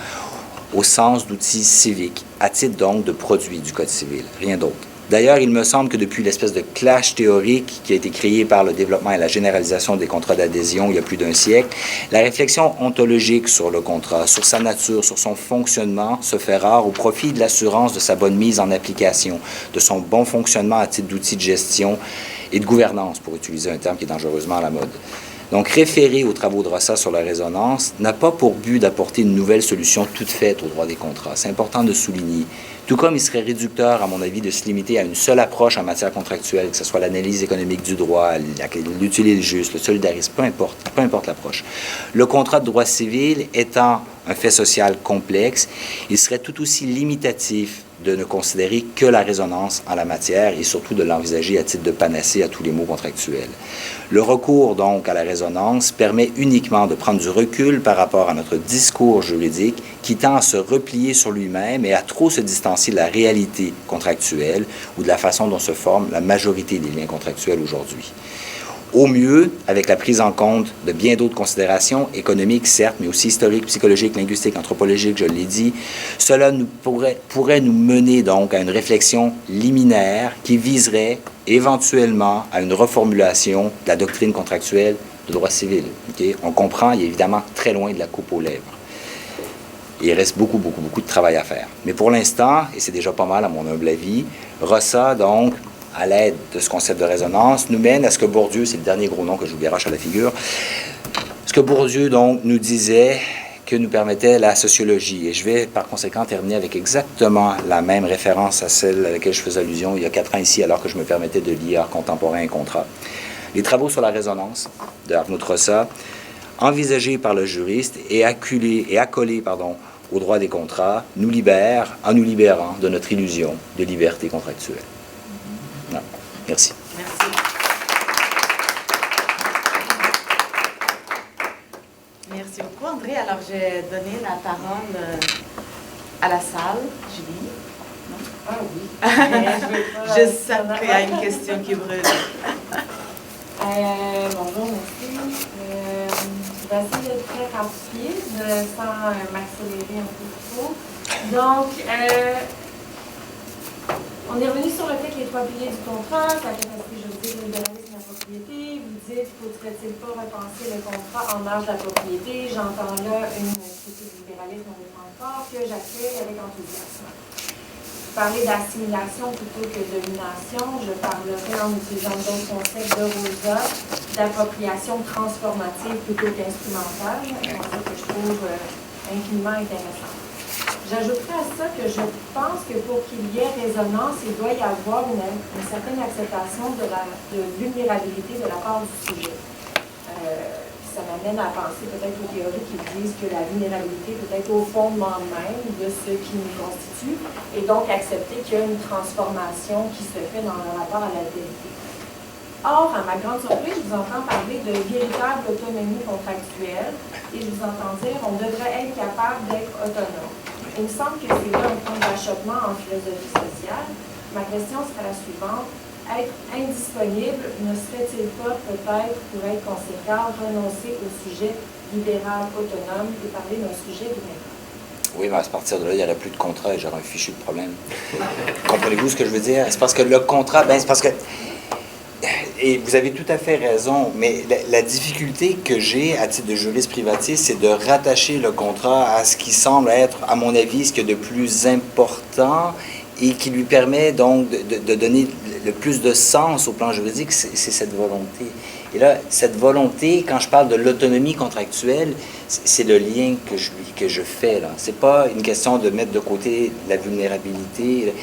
au sens d'outil civique, à titre donc de produit du Code civil, rien d'autre. D'ailleurs, il me semble que depuis l'espèce de clash théorique qui a été créé par le développement et la généralisation des contrats d'adhésion il y a plus d'un siècle, la réflexion ontologique sur le contrat, sur sa nature, sur son fonctionnement, se fait rare au profit de l'assurance de sa bonne mise en application, de son bon fonctionnement à titre d'outil de gestion et de gouvernance, pour utiliser un terme qui est dangereusement à la mode. Donc, référer aux travaux de Rossa sur la résonance n'a pas pour but d'apporter une nouvelle solution toute faite au droit des contrats. C'est important de souligner. Tout comme il serait réducteur, à mon avis, de se limiter à une seule approche en matière contractuelle, que ce soit l'analyse économique du droit, l'utilité juste, le solidarisme, peu importe l'approche. Le contrat de droit civil étant un fait social complexe, il serait tout aussi limitatif de ne considérer que la résonance en la matière et surtout de l'envisager à titre de panacée à tous les mots contractuels. Le recours donc à la résonance permet uniquement de prendre du recul par rapport à notre discours juridique qui tend à se replier sur lui-même et à trop se distancier de la réalité contractuelle ou de la façon dont se forme la majorité des liens contractuels aujourd'hui. Au mieux, avec la prise en compte de bien d'autres considérations, économiques certes, mais aussi historiques, psychologiques, linguistiques, anthropologiques, je l'ai dit, cela pourrait nous mener donc à une réflexion liminaire qui viserait éventuellement à une reformulation de la doctrine contractuelle de droit civil. Okay? On comprend, il est évidemment très loin de la coupe aux lèvres. Il reste beaucoup de travail à faire. Mais pour l'instant, et c'est déjà pas mal à mon humble avis, Rossa, donc, à l'aide de ce concept de résonance, nous mène à ce que Bourdieu, c'est le dernier gros nom que je vous garoche à la figure, ce que Bourdieu, donc, nous disait que nous permettait la sociologie. Et je vais, par conséquent, terminer avec exactement la même référence à celle à laquelle je faisais allusion il y a 4 ans ici, alors que je me permettais de lire Contemporain et contrat. Les travaux sur la résonance de Arnould Rossa envisagées par le juriste et accolées au droit des contrats nous libèrent en nous libérant de notre illusion de liberté contractuelle. Non. Merci.
Merci. Merci beaucoup, André. Alors, j'ai donné la parole à la salle. Julie? Non?
Ah oui.
Je sais qu'il y a une question qui brûle.
Bonjour, merci. Je vais essayer d'être très rapide sans m'accélérer un peu trop. Donc, on est revenu sur le fait que les 3 piliers du contrat, c'est la capacité juridique, le libéralisme et la propriété. Vous dites, faudrait-il pas repenser le contrat en marge de la propriété? J'entends là une critique du libéralisme en Francfort que j'accueille avec enthousiasme. Parler d'assimilation plutôt que de domination, je parlerai en utilisant d'autres concepts de Rosa, d'appropriation transformative plutôt qu'instrumentale, un concept que je trouve infiniment intéressant. J'ajouterai à ça que je pense que pour qu'il y ait résonance, il doit y avoir une certaine acceptation de vulnérabilité de la part du sujet. Ça m'amène à penser peut-être aux théories qui disent que la vulnérabilité peut être au fondement même de ce qui nous constitue, et donc accepter qu'il y a une transformation qui se fait dans le rapport à la vérité. Or, à ma grande surprise, je vous entends parler de véritable autonomie contractuelle, et je vous entends dire qu'on devrait être capable d'être autonome. Il me semble que c'est là un point d'achoppement en philosophie sociale. Ma question serait la suivante. Être indisponible ne serait-il pas peut-être, pour être conséquent, renoncer au sujet libéral autonome et parler d'un sujet vulnérable?
Oui, mais à partir de là, il n'y aurait plus de contrat et j'aurais un fichu de problème. Comprenez-vous ce que je veux dire? C'est parce que le contrat, c'est parce que... Et vous avez tout à fait raison, mais la difficulté que j'ai à titre de juriste privatiste, c'est de rattacher le contrat à ce qui semble être, à mon avis, ce qu'il y a de plus important et qui lui permet donc de donner le plus de sens au plan juridique, c'est cette volonté. Et là, cette volonté, quand je parle de l'autonomie contractuelle, c'est le lien que je fais là. C'est pas une question de mettre de côté la vulnérabilité.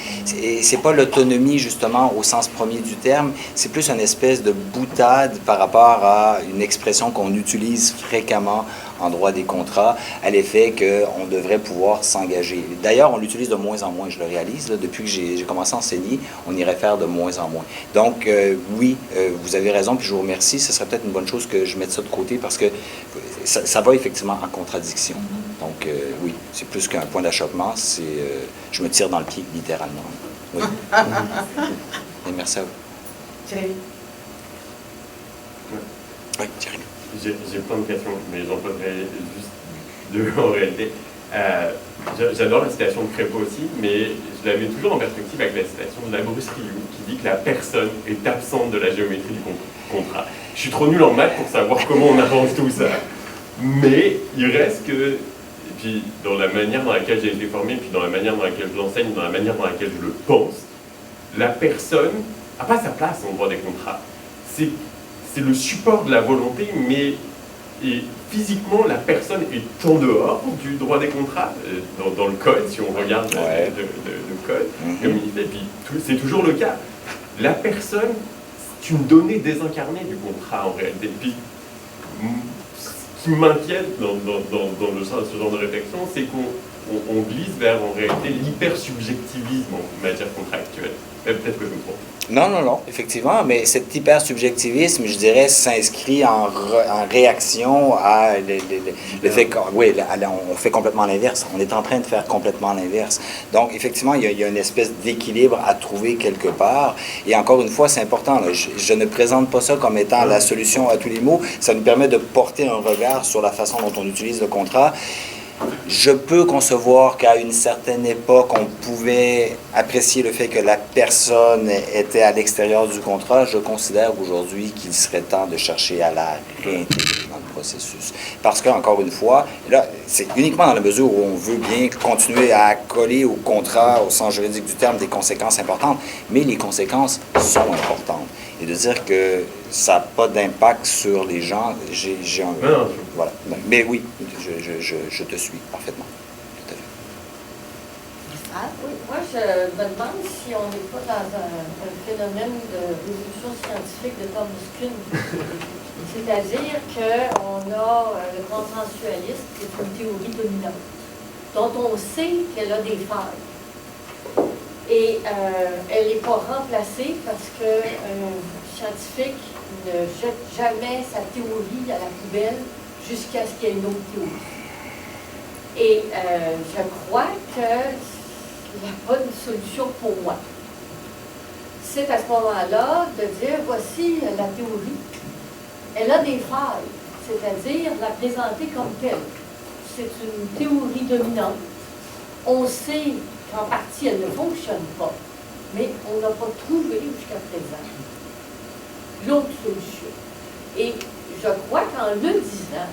C'est pas l'autonomie justement au sens premier du terme. C'est plus une espèce de boutade par rapport à une expression qu'on utilise fréquemment en droit des contrats, à l'effet qu'on devrait pouvoir s'engager. D'ailleurs, on l'utilise de moins en moins, je le réalise. Là, depuis que j'ai commencé à enseigner, on y réfère de moins en moins. Donc, oui, vous avez raison, puis je vous remercie. Ce serait peut-être une bonne chose que je mette ça de côté parce que ça va effectivement en contradiction. Donc, oui, c'est plus qu'un point d'achoppement, je me tire dans le pied, littéralement. Oui. Et merci à vous.
Jérémy.
Oui, Jérémy.
J'ai plein de questions, mais j'en poserai juste 2 en réalité. J'adore la citation de Crépeau aussi, mais je la mets toujours en perspective avec la citation de Labrus Rioux, qui dit que la personne est absente de la géométrie du contrat. Je suis trop nul en maths pour savoir comment on arrange tout ça. Mais il reste que, et puis dans la manière dans laquelle j'ai été formé, puis dans la manière dans laquelle je l'enseigne, dans la manière dans laquelle je le pense, la personne n'a pas sa place en droit des contrats. C'est le support de la volonté, mais physiquement, la personne est en dehors du droit des contrats, dans le code, si on regarde le code, et puis c'est toujours le cas. La personne, c'est une donnée désincarnée du contrat en réalité. Puis, ce qui m'inquiète dans ce genre de réflexion, c'est qu'on glisse vers en réalité l'hypersubjectivisme en matière contractuelle. Peut-être que je me trompe.
Non, effectivement, mais cet hypersubjectivisme, je dirais, s'inscrit en réaction à le fait qu'on fait complètement l'inverse. On est en train de faire complètement l'inverse. Donc, effectivement, il y a une espèce d'équilibre à trouver quelque part. Et encore une fois, c'est important. Là, je ne présente pas ça comme étant la solution à tous les maux. Ça nous permet de porter un regard sur la façon dont on utilise le contrat. Je peux concevoir qu'à une certaine époque, on pouvait apprécier le fait que la personne était à l'extérieur du contrat. Je considère aujourd'hui qu'il serait temps de chercher à la réintégrer dans le processus. Parce qu'encore une fois, là, c'est uniquement dans la mesure où on veut bien continuer à coller au contrat, au sens juridique du terme, des conséquences importantes. Mais les conséquences sont importantes. Et de dire que ça n'a pas d'impact sur les gens, j'ai un... Voilà. Mais oui, je te suis parfaitement. Tout à fait.
Ah, oui, moi je me demande si on n'est pas dans un phénomène de révolution scientifique de Thomas Kuhn. C'est-à-dire qu'on a le consensualisme, qui est une théorie dominante, dont on sait qu'elle a des failles. Et elle n'est pas remplacée parce qu'un scientifique ne jette jamais sa théorie à la poubelle jusqu'à ce qu'il y ait une autre théorie. Et je crois que la bonne solution pour moi, c'est à ce moment-là de dire, voici la théorie. Elle a des failles, c'est-à-dire la présenter comme telle. C'est une théorie dominante. On sait qu'en partie, elle ne fonctionne pas, mais on n'a pas trouvé jusqu'à présent l'autre solution. Et je crois qu'en le disant,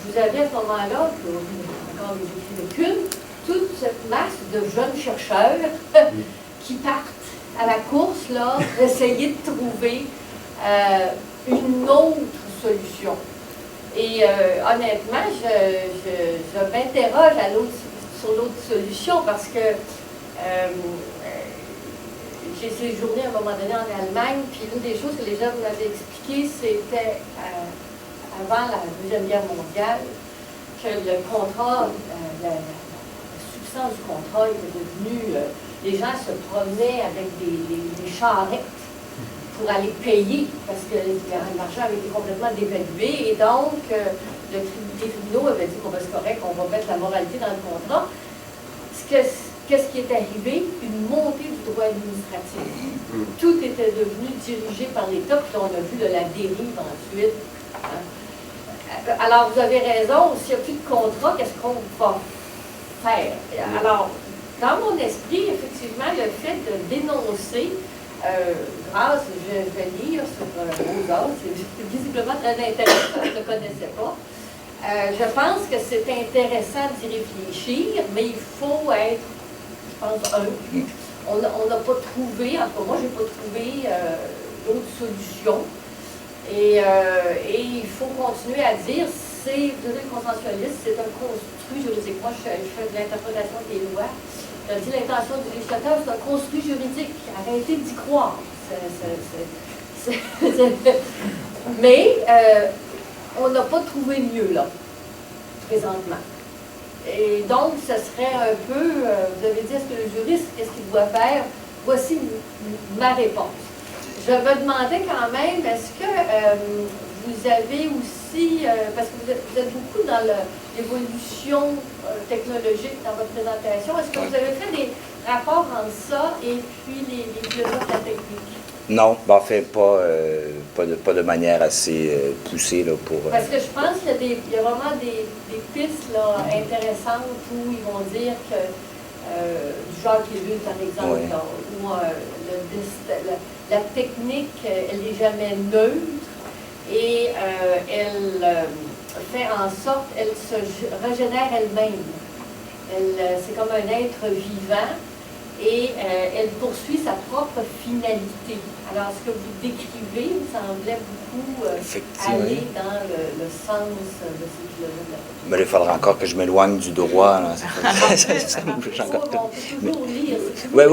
vous avez à ce moment-là, encore les écrits toute cette masse de jeunes chercheurs qui partent à la course, là, d'essayer de trouver une autre solution. Et honnêtement, je m'interroge sur l'autre solution parce que j'ai séjourné à un moment donné en Allemagne, puis une des choses que les gens m'avaient expliqué, c'était avant la Deuxième Guerre mondiale, que le contrat, la substance du contrat était devenue, les gens se promenaient avec des charrettes pour aller payer, parce que le marché avait été complètement dévalué, et donc les tribunaux avaient dit qu'on va se correct, on va mettre la moralité dans le contrat. Qu'est-ce qui est arrivé? Une montée du droit administratif. Tout était devenu dirigé par l'État, puis on a vu de la dérive ensuite. Hein. Alors, vous avez raison, s'il n'y a plus de contrat, qu'est-ce qu'on va faire? Alors, dans mon esprit, effectivement, le fait de dénoncer, grâce, je vais lire sur Rosas, c'est visiblement très intéressant, je ne le connaissais pas. Je pense que c'est intéressant d'y réfléchir, mais il faut être, je pense, humble. On n'a pas trouvé, en tout cas, moi, je n'ai pas trouvé d'autres solutions. Et il faut continuer à dire, le consensualisme, c'est un construit juridique. Moi, je fais de l'interprétation des lois. Je dis l'intention du législateur, c'est un construit juridique. Arrêtez d'y croire. Mais on n'a pas trouvé mieux, là, présentement. Et donc, ce serait un peu, vous avez dit, est-ce que le juriste, qu'est-ce qu'il doit faire? Voici ma réponse. Je me demandais quand même, est-ce que vous avez aussi, parce que vous êtes beaucoup dans l'évolution technologique dans votre présentation, est-ce que vous avez fait des rapports entre ça et puis les philosophes de la technique?
Non, en fait, pas de manière assez poussée là, pour...
Parce que je pense qu'il y a vraiment des pistes là, intéressantes où ils vont dire que du genre qui est lu, par exemple,
oui.
Là, où la technique, elle n'est jamais neutre et elle fait en sorte, elle se régénère elle-même. C'est comme un être vivant et elle poursuit sa propre finalité. Alors, ce que vous décrivez me semblait beaucoup aller dans le sens de ces philosophes.
Mais il faudra encore que je m'éloigne du droit. Là.
On peut toujours lire.
Oui,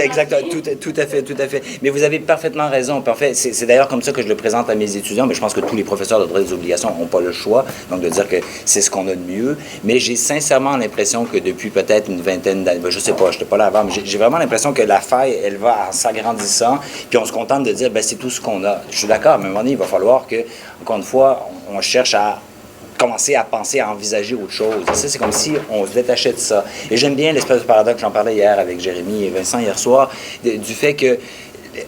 exactement, tout à fait. Mais vous avez parfaitement raison. Parfait. C'est d'ailleurs comme ça que je le présente à mes étudiants, mais je pense que tous les professeurs de droit des obligations n'ont pas le choix, donc de dire que c'est ce qu'on a de mieux. Mais j'ai sincèrement l'impression que depuis peut-être une vingtaine d'années, je ne sais pas, je n'étais pas là avant, mais j'ai vraiment l'impression que la faille, elle va en s'agrandissant, puis on se contente de dire, c'est tout ce qu'on a. Je suis d'accord, mais à un moment donné, il va falloir que, encore une fois, on cherche à commencer à penser, à envisager autre chose. Ça, c'est comme si on se détachait de ça. Et j'aime bien l'espèce de paradoxe, j'en parlais hier avec Jérémy et Vincent hier soir, du fait que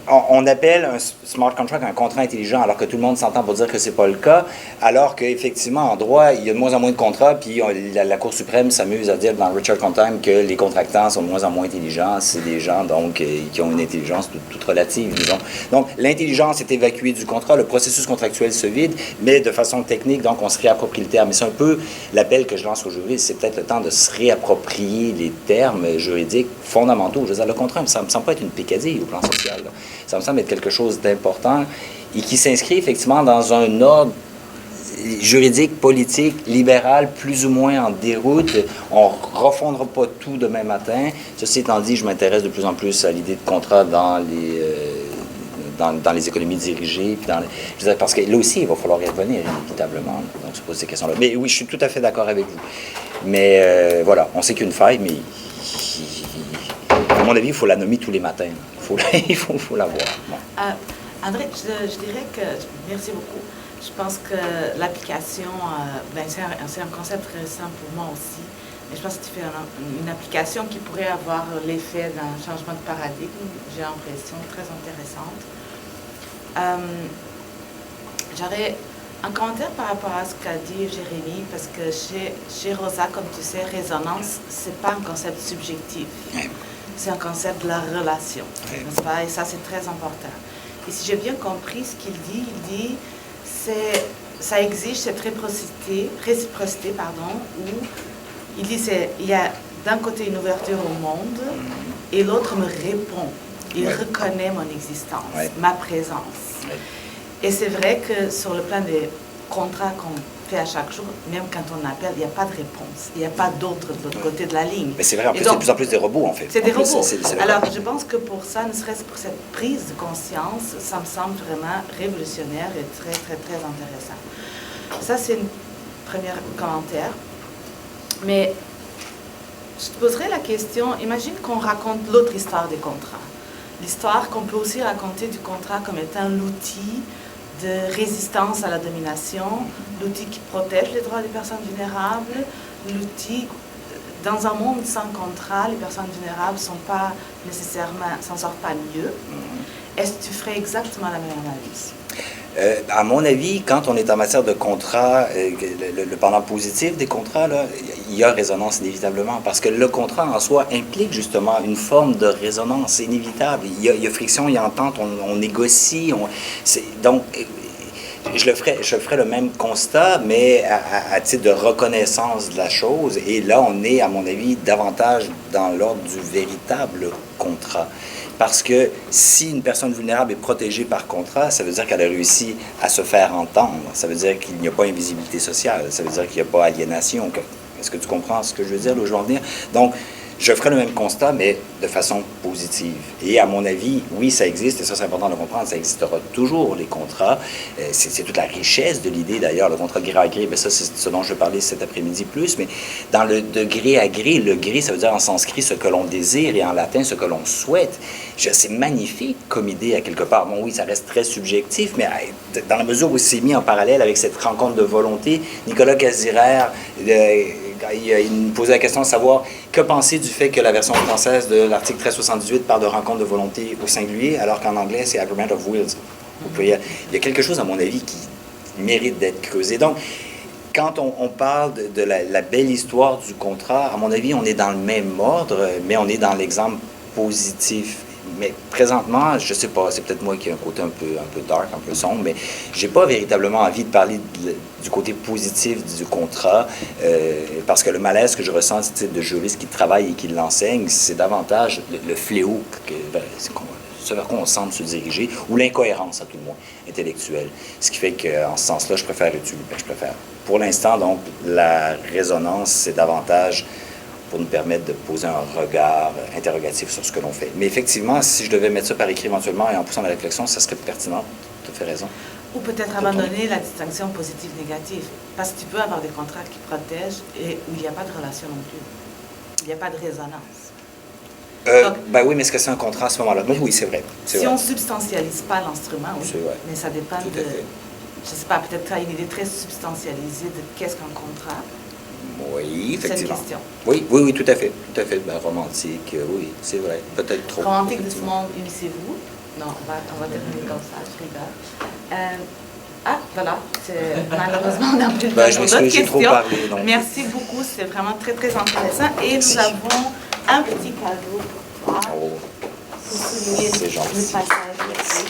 on appelle un smart contract un contrat intelligent, alors que tout le monde s'entend pour dire que c'est pas le cas, alors qu'effectivement, en droit, il y a de moins en moins de contrats, puis la Cour suprême s'amuse à dire dans Richard Contime que les contractants sont de moins en moins intelligents. C'est des gens, donc, qui ont une intelligence toute relative, disons. Donc, l'intelligence est évacuée du contrat, le processus contractuel se vide, mais de façon technique, donc, on se réapproprie le terme. Et c'est un peu l'appel que je lance aux juristes, c'est peut-être le temps de se réapproprier les termes juridiques fondamentaux. Je veux dire, le contrat, ça me semble pas être une pécadille au plan social, là. Ça me semble être quelque chose d'important et qui s'inscrit effectivement dans un ordre juridique, politique, libéral, plus ou moins en déroute. On ne refondra pas tout demain matin. Ceci étant dit, je m'intéresse de plus en plus à l'idée de contrat dans dans les économies dirigées. Puis je veux dire, parce que là aussi, il va falloir y revenir inévitablement. Donc, se pose ces questions-là. Mais oui, je suis tout à fait d'accord avec vous. Mais voilà, on sait qu'il y a une faille, mais à mon avis, il faut la nommer tous les matins. Il faut la voir. Bon.
André, je dirais que, merci beaucoup. Je pense que l'application, c'est un concept très récent pour moi aussi. Mais je pense que tu fais une application qui pourrait avoir l'effet d'un changement de paradigme, j'ai l'impression, très intéressante. J'aurais un commentaire par rapport à ce qu'a dit Jérémy, parce que chez Rosa, comme tu sais, résonance, c'est pas un concept subjectif.
Oui. C'est
un concept de la relation,
oui.
N'est-ce pas? Et ça, c'est très important. Et si j'ai bien compris ce qu'il dit, ça exige cette réciprocité, où il dit il y a d'un côté une ouverture au monde et l'autre me répond. Il reconnaît mon existence, ma présence. Et c'est vrai que sur le plan des contrats qu'on fait à chaque jour, même quand on appelle, il n'y a pas de réponse. Il n'y a pas d'autre de l'autre côté de la ligne.
Mais c'est vrai, en plus, c'est de plus en plus des robots, en fait.
C'est des robots. Alors, je pense que pour ça, ne serait-ce pour cette prise de conscience, ça me semble vraiment révolutionnaire et très, très, très intéressant. Ça, c'est un premier commentaire. Mais je te poserais la question, imagine qu'on raconte l'autre histoire des contrats. L'histoire qu'on peut aussi raconter du contrat comme étant l'outil de résistance à la domination, l'outil qui protège les droits des personnes vulnérables, l'outil, dans un monde sans contrat, les personnes vulnérables s'en sortent pas mieux. Est-ce que tu ferais exactement la même analyse?
À mon avis, quand on est en matière de contrat, le pendant positif des contrats, là, il y a résonance inévitablement, parce que le contrat en soi implique justement une forme de résonance inévitable. Il y a friction, il y a entente, on négocie. Donc, je ferai le même constat, mais à titre de reconnaissance de la chose. Et là, on est, à mon avis, davantage dans l'ordre du véritable contrat. Parce que si une personne vulnérable est protégée par contrat, ça veut dire qu'elle a réussi à se faire entendre. Ça veut dire qu'il n'y a pas invisibilité sociale. Ça veut dire qu'il n'y a pas aliénation. Est-ce que tu comprends ce que je veux dire, là où je veux en venir? Donc, je ferai le même constat, mais de façon positive. Et à mon avis, oui, ça existe, et ça, c'est important de le comprendre, ça existera toujours, les contrats. C'est toute la richesse de l'idée, d'ailleurs, le contrat de gré à gré, mais ça, c'est ce dont je vais parler cet après-midi plus, mais dans le de gré à gré, le gré, ça veut dire en sanskrit ce que l'on désire, et en latin, ce que l'on souhaite. C'est magnifique comme idée, à quelque part. Bon, oui, ça reste très subjectif, mais dans la mesure où c'est mis en parallèle avec cette rencontre de volonté, Nicolas Cazirer, il nous posait la question de savoir que penser du fait que la version française de l'article 1378 parle de rencontre de volonté au singulier, alors qu'en anglais, c'est agreement of wills au pluriel. Il y a quelque chose, à mon avis, qui mérite d'être creusé. Donc, quand on parle de la belle histoire du contrat, à mon avis, on est dans le même ordre, mais on est dans l'exemple positif. Mais présentement, je ne sais pas, c'est peut-être moi qui ai un côté un peu dark, un peu sombre, mais je n'ai pas véritablement envie de parler du côté positif du contrat, parce que le malaise que je ressens de juriste qui travaille et qui l'enseigne, c'est davantage le fléau, ce vers quoi on semble se diriger, ou l'incohérence, à tout le moins, intellectuelle. Ce qui fait qu'en ce sens-là, je préfère Pour l'instant, donc, la résonance, c'est davantage pour nous permettre de poser un regard interrogatif sur ce que l'on fait. Mais effectivement, si je devais mettre ça par écrit éventuellement et en poussant la réflexion, ça serait pertinent. Tu as fait raison.
Ou peut-être abandonner la distinction positive-négative. Parce que tu peux avoir des contrats qui protègent et où il n'y a pas de relation non plus. Il n'y a pas de résonance.
Ben oui, mais est-ce que c'est un contrat à ce moment-là? Oui, c'est vrai.
Si on ne substantialise pas l'instrument, oui. Mais ça dépend de... Je ne sais pas, peut-être tu as une idée très substantialisée de qu'est-ce qu'un contrat.
Oui, effectivement.
Cette question.
Oui, tout à fait. Tout à fait. Ben, romantique, oui, c'est vrai. Peut-être trop.
Romantique de ce monde, unissez-vous. Non, on va terminer comme ça, je rigole. Voilà. Malheureusement, on n'a plus le temps pour d'autres questions.
Trop parlé,
Merci beaucoup, c'est vraiment très, très intéressant. Et nous avons un petit cadeau pour toi.
Oh,
Pour souligner le passage.
Merci.